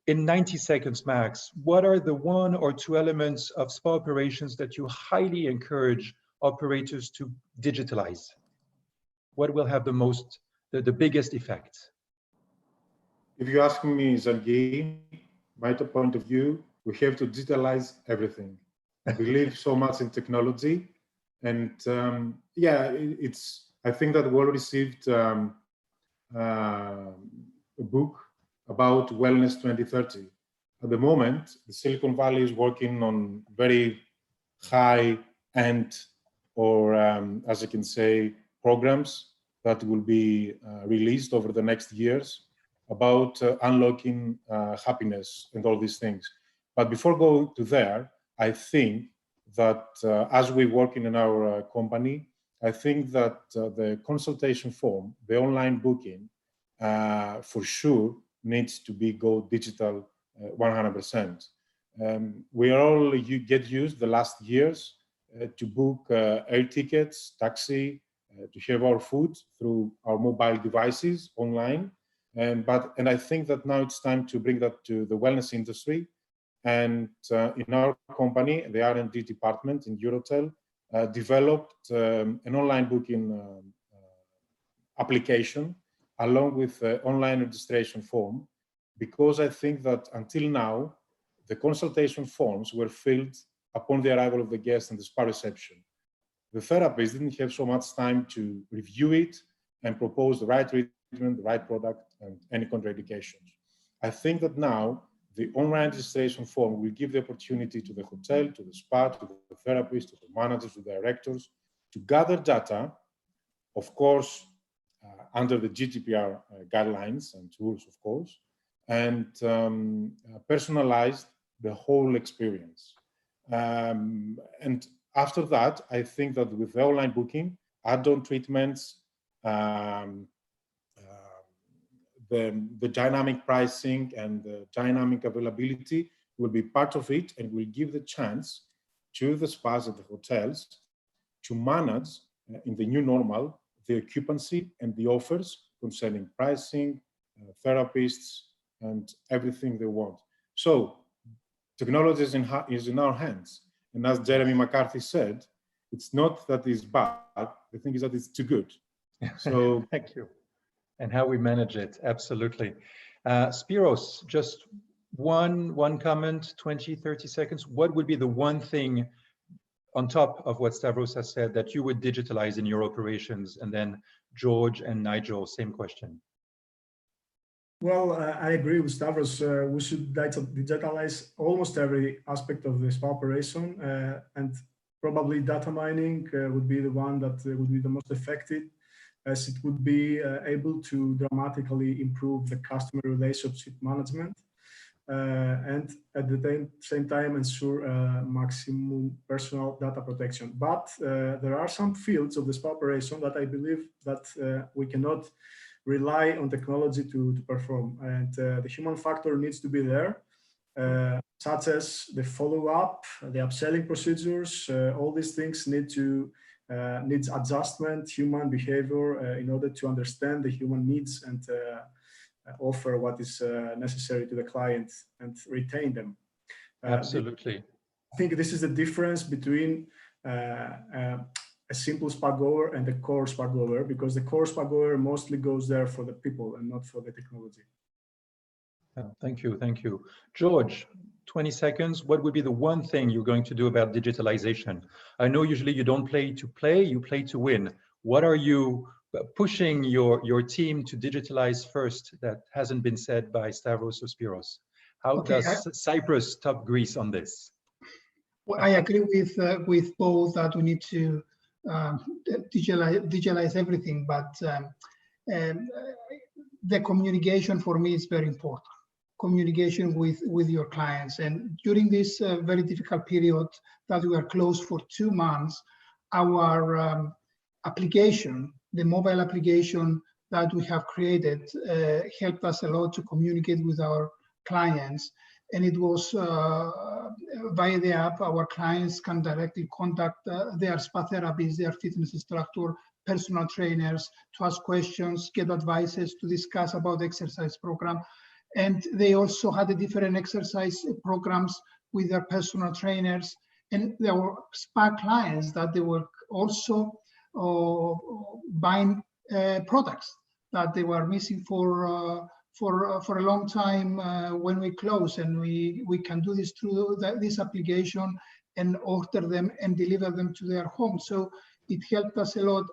90 seconds max, what are the 1 or 2 elements of spa operations that you highly encourage operators to digitalize? What will have the biggest effect?
If you ask me, Zalgi, my point of view, we have to digitalize everything. I believe so much in technology. And yeah, I think that we all received a book about Wellness 2030. At the moment, the Silicon Valley is working on very high-end, or as I can say, programs that will be released over the next years about unlocking happiness and all these things. But before going to there, I think that as we work in our company, I think that the consultation form, the online booking, for sure needs to go digital 100%. We are all get used the last years to book air tickets, taxi, to have our food through our mobile devices online. And I think that now it's time to bring that to the wellness industry. And in our company, the R&D department in Eurotel developed an online booking application along with the online registration form, because I think that until now, the consultation forms were filled upon the arrival of the guest in the spa reception. The therapist didn't have so much time to review it and propose the right treatment, the right product, and any contraindications. I think that now the online registration form will give the opportunity to the hotel, to the spa, to the therapist, to the managers, to the directors, to gather data, of course, under the GDPR guidelines and rules, of course, and personalize the whole experience. And after that, I think that with the online booking, add-on treatments, the dynamic pricing and the dynamic availability will be part of it, and will give the chance to the spas and the hotels to manage in the new normal the occupancy and the offers concerning pricing, therapists, and everything they want. So technology is in our hands. And as Jeremy McCarthy said, it's not that it's bad, the thing is that it's too good. So
thank you. And how we manage it, absolutely. Spiros, just one comment, 20, 30 seconds. What would be the one thing on top of what Stavros has said that you would digitalize in your operations? And then George and Nigel, same question.
Well, I agree with Stavros. We should digitalize almost every aspect of the spa operation, and probably data mining would be the one that would be the most effective. as it would be able to dramatically improve the customer relationship management and at the same time ensure maximum personal data protection. But there are some fields of the spa operation that I believe that we cannot rely on technology to perform, and the human factor needs to be there, such as the follow-up, the upselling procedures. All these things needs adjustment, human behavior, in order to understand the human needs and offer what is necessary to the client and retain them.
Absolutely.
I think this is the difference between a simple spa goer and a core spa goer, because the core spa goer mostly goes there for the people and not for the technology.
Thank you, thank you. George, 20 seconds. What would be the one thing you're going to do about digitalization? I know usually you don't play to play, you play to win. What are you pushing your team to digitalize first that hasn't been said by Stavros or Spiros? How does Cyprus top Greece on this?
Well, I agree with both that we need to digitalize everything, but the communication for me is very important. Communication with your clients, and during this very difficult period that we are closed for 2 months, our application, the mobile application that we have created, helped us a lot to communicate with our clients. And it was via the app, our clients can directly contact their spa therapists, their fitness instructor, personal trainers, to ask questions, get advices, to discuss about the exercise program. And they also had a different exercise programs with their personal trainers. And there were spa clients that they were also buying products that they were missing for a long time when we close, and we can do this through this application and order them and deliver them to their home. So it helped us a lot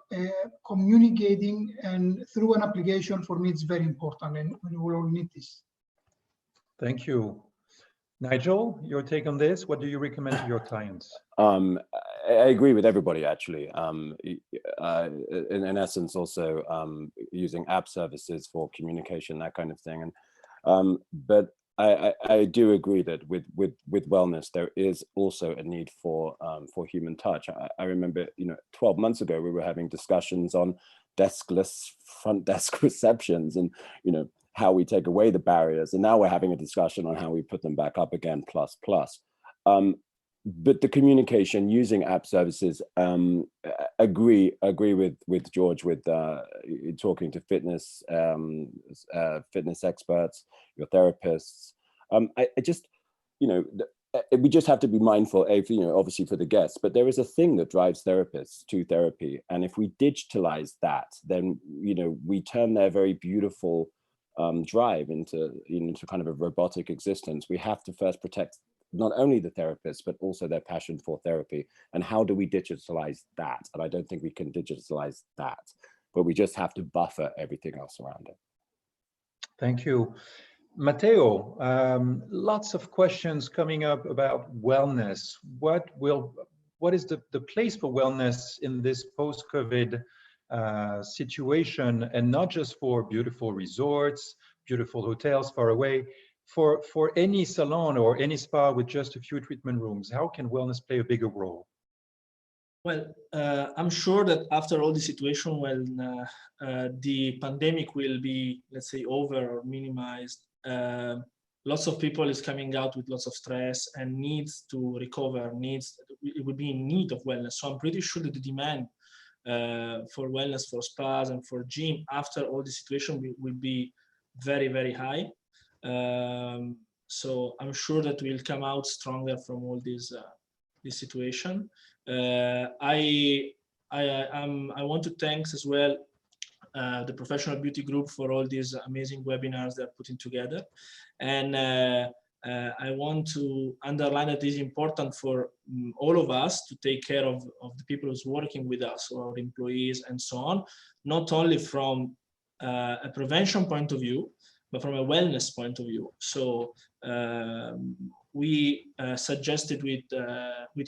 communicating, and through an application for me it's very important, and we will all need this.
Thank you. Nigel, your take on this? What do you recommend to your clients?
I agree with everybody, actually. In essence, also using app services for communication, that kind of thing. And but I do agree that with wellness, there is also a need for human touch. I remember, 12 months ago, we were having discussions on deskless front desk receptions, and how we take away the barriers, and now we're having a discussion on how we put them back up again, plus. But the communication using app services, agree with George with talking to fitness experts, your therapists. I just, we just have to be mindful, obviously for the guests, but there is a thing that drives therapists to therapy, and if we digitalize that, then we turn their very beautiful drive into kind of a robotic existence. We have to first protect not only the therapists, but also their passion for therapy. And how do we digitalize that? And I don't think we can digitalize that, but we just have to buffer everything else around it.
Thank you. Matteo, lots of questions coming up about wellness. What is the place for wellness in this post-COVID situation, and not just for beautiful resorts, beautiful hotels far away, for any salon or any spa with just a few treatment rooms? How can wellness play a bigger role?
Well, I'm sure that after all the situation, when the pandemic will be, let's say, over or minimized, lots of people is coming out with lots of stress and needs to recover, it would be in need of wellness. So I'm pretty sure that the demand for wellness, for spas and for gym after all the situation will be very, very high. So I'm sure that we'll come out stronger from all this situation. I want to thank as well the Professional Beauty Group for all these amazing webinars they're putting together, and I want to underline that it is important for all of us to take care of the people who's working with us, or our employees and so on, not only from a prevention point of view, but from a wellness point of view. So we suggested with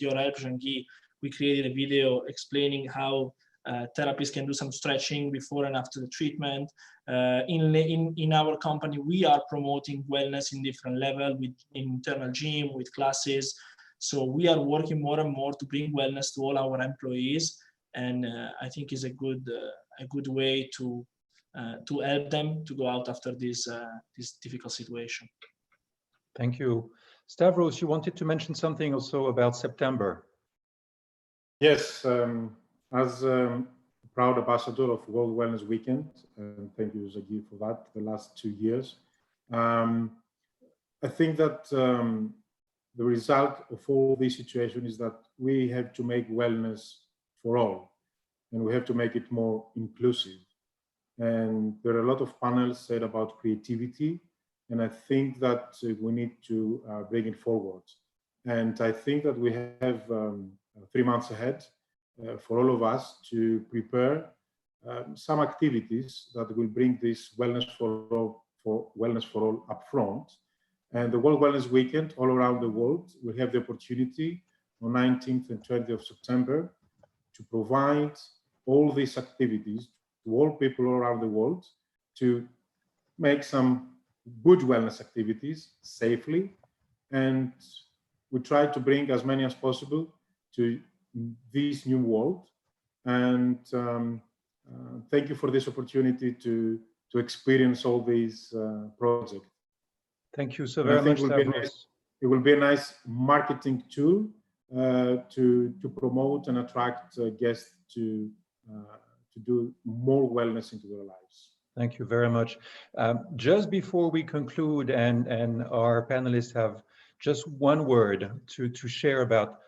your help, Jean-Guy, we created a video explaining how therapists can do some stretching before and after the treatment. In our company, we are promoting wellness in different levels with internal gym, with classes. So we are working more and more to bring wellness to all our employees, and I think is a good way to help them to go out after this difficult situation.
Thank you. Stavros, you wanted to mention something also about September.
Yes, as proud ambassador of World Wellness Weekend, and thank you, Zagi, for that, the last 2 years. I think that the result of all this situation is that we have to make wellness for all, and we have to make it more inclusive. And there are a lot of panels said about creativity, and I think that we need to bring it forward. And I think that we have 3 months ahead for all of us to prepare some activities that will bring this wellness for all up front. And the World Wellness Weekend all around the world will have the opportunity on 19th and 20th of September to provide all these activities to all people all around the world to make some good wellness activities safely. And we try to bring as many as possible to this new world. And thank you for this opportunity to experience all these projects.
Thank you so very much, Stavros.
It will be a nice marketing tool to promote and attract guests to do more wellness into their lives.
Thank you very much. Just before we conclude, and our panelists have just one word to share about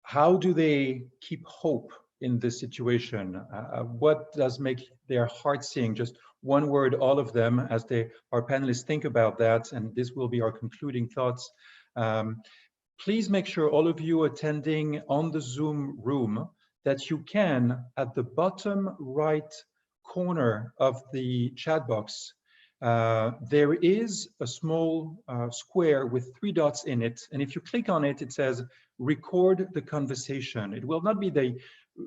how do they keep hope in this situation? What does make their heart sing? Just one word, all of them, as our panelists think about that, and this will be our concluding thoughts. Please make sure, all of you attending on the Zoom room, that you can, at the bottom right corner of the chat box, there is a small square with 3 dots in it, and if you click on it, it says record the conversation. It will not be the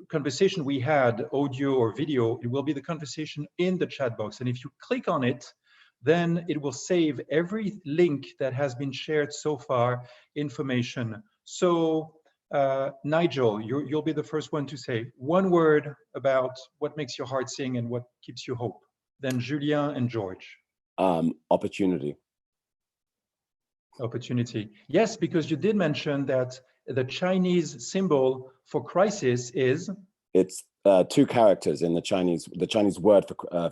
conversation we had, audio or video, it will be the conversation in the chat box. And if you click on it, then it will save every link that has been shared so far, information. So Nigel, you'll be the first one to say one word about what makes your heart sing and what keeps you hope. Then Julien and George.
Opportunity.
Opportunity. Yes, because you did mention that the Chinese symbol for crisis is?
It's 2 characters in the Chinese word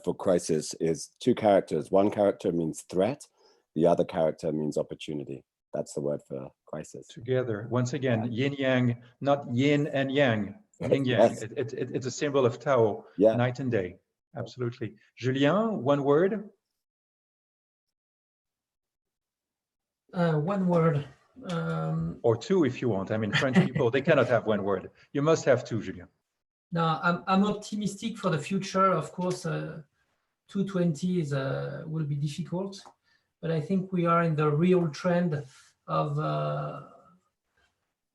for crisis is 2 characters. One character means threat, the other character means opportunity. That's the word for crisis.
Together, once again, yin yang, not yin and yang, yin yang.
Yes.
It's a symbol of Tao,
yeah.
Night and day. Absolutely. Julien, one word.
One word.
Or 2 if you want. I mean, French people, they cannot have one word. You must have 2, Julien.
No, I'm optimistic for the future. Of course, 2020 will be difficult, but I think we are in the real trend of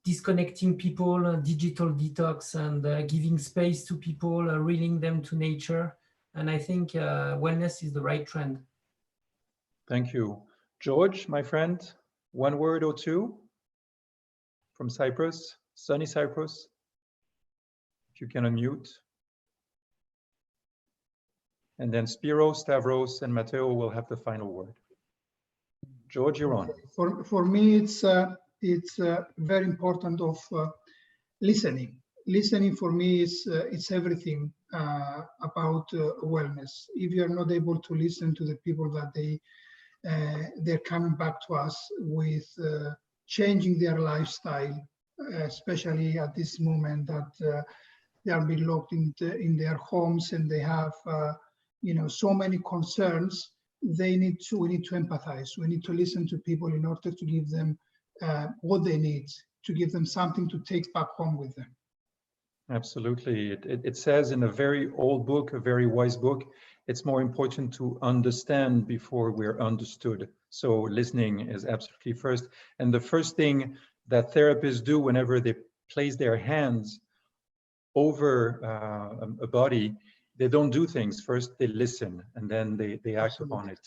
disconnecting people, digital detox, and giving space to people, reeling them to nature. And I think wellness is the right trend.
Thank you. George, my friend, one word or 2 from Cyprus, sunny Cyprus. If you can unmute. And then Spiro, Stavros, and Matteo will have the final word. George, you're on.
For me, it's very important of listening. Listening for me is it's everything about wellness. If you are not able to listen to the people that they're coming back to us with changing their lifestyle, especially at this moment that they are being locked in their homes and they have so many concerns. We need to empathize. We need to listen to people in order to give them what they need, to give them something to take back home with them.
Absolutely. It says in a very old book, a very wise book, it's more important to understand before we're understood. So listening is absolutely first. And the first thing that therapists do whenever they place their hands over a body, they don't do things. First, they listen, and then they act upon it.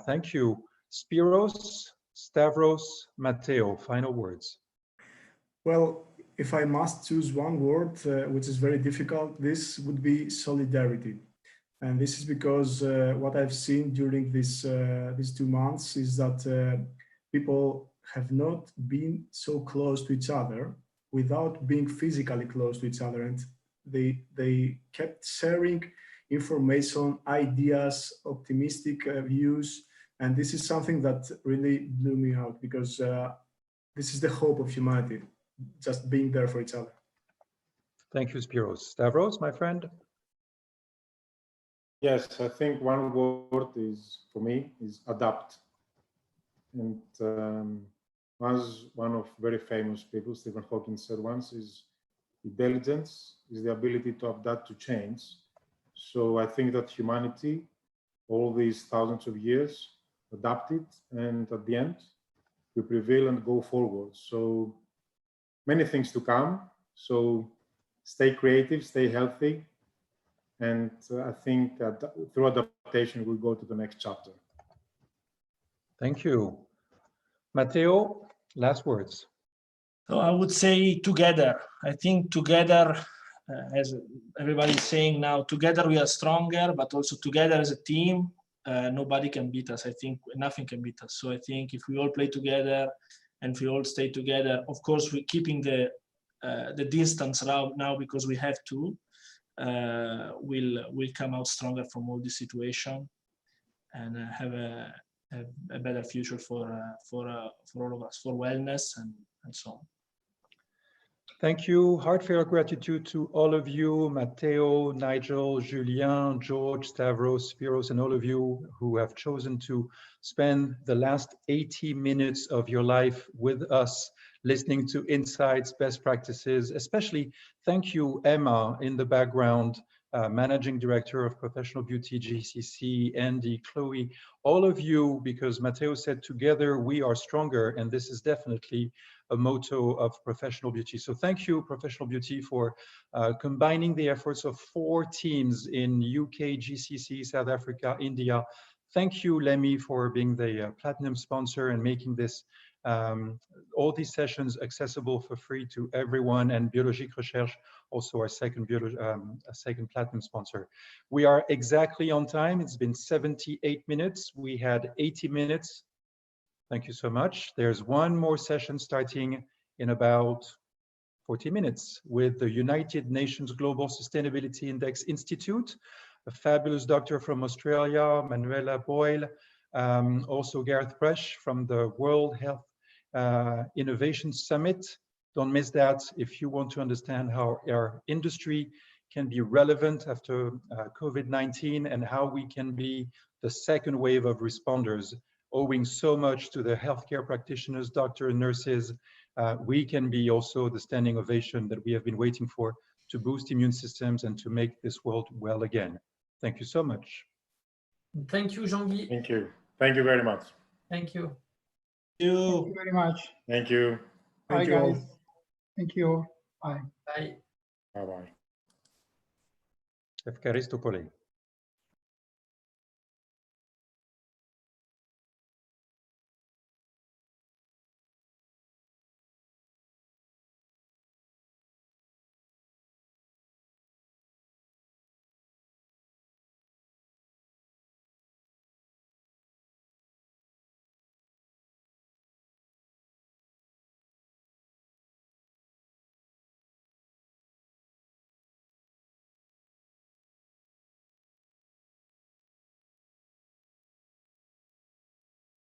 Thank you. Spiros, Stavros, Matteo, final words.
Well, if I must choose one word, which is very difficult, this would be solidarity. And this is because what I've seen during these 2 months is that people have not been so close to each other without being physically close to each other. And they kept sharing information, ideas, optimistic views. And this is something that really blew me out, because this is the hope of humanity, just being there for each other.
Thank you, Spiros. Stavros, my friend.
Yes, I think one word is, for me, is adapt. And as one of very famous people, Stephen Hawking, said once, is intelligence is the ability to adapt to change. So I think that humanity, all these thousands of years, adapted, and at the end, we prevail and go forward. So many things to come. So stay creative, stay healthy. And I think that through adaptation, we'll go to the next chapter.
Thank you. Matteo, last words.
So I would say together. I think together, as everybody's saying now, together we are stronger, but also together as a team, nobody can beat us. I think nothing can beat us. So I think if we all play together and if we all stay together, of course, we're keeping the distance now because we have to, we'll come out stronger from all this situation and have a better future for all of us, for wellness and so on.
Thank you. Heartfelt gratitude to all of you, Matteo, Nigel, Julien, George, Stavros, Spiros, and all of you who have chosen to spend the last 80 minutes of your life with us, listening to insights, best practices. Especially thank you, Emma, in the background, Managing Director of Professional Beauty GCC, Andy, Chloe, all of you, because Matteo said together we are stronger, and this is definitely a motto of Professional Beauty. So thank you, Professional Beauty, for combining the efforts of 4 teams in UK, GCC, South Africa, India. Thank you, Lemmy, for being the platinum sponsor and making this all these sessions accessible for free to everyone, and Biologique Recherche, also our second platinum sponsor. We are exactly on time. It's been 78 minutes. We had 80 minutes. Thank you so much. There's one more session starting in about 40 minutes with the United Nations Global Sustainability Index Institute, a fabulous doctor from Australia, Manuela Boyle, also Gareth Fresh from the World Health Innovation Summit. Don't miss that if you want to understand how our industry can be relevant after COVID-19 and how we can be the second wave of responders, owing so much to the healthcare practitioners, doctors, and nurses. We can be also the standing ovation that we have been waiting for to boost immune systems and to make this world well again. Thank you so much.
Thank you, Jean-Guy.
Thank you. Thank you very much.
Thank you.
Thank you very much.
Thank you.
Bye,
Thank you all.
guys. Thank you. Bye.
Bye.
Bye-bye.
Ευχαριστώ πολύ.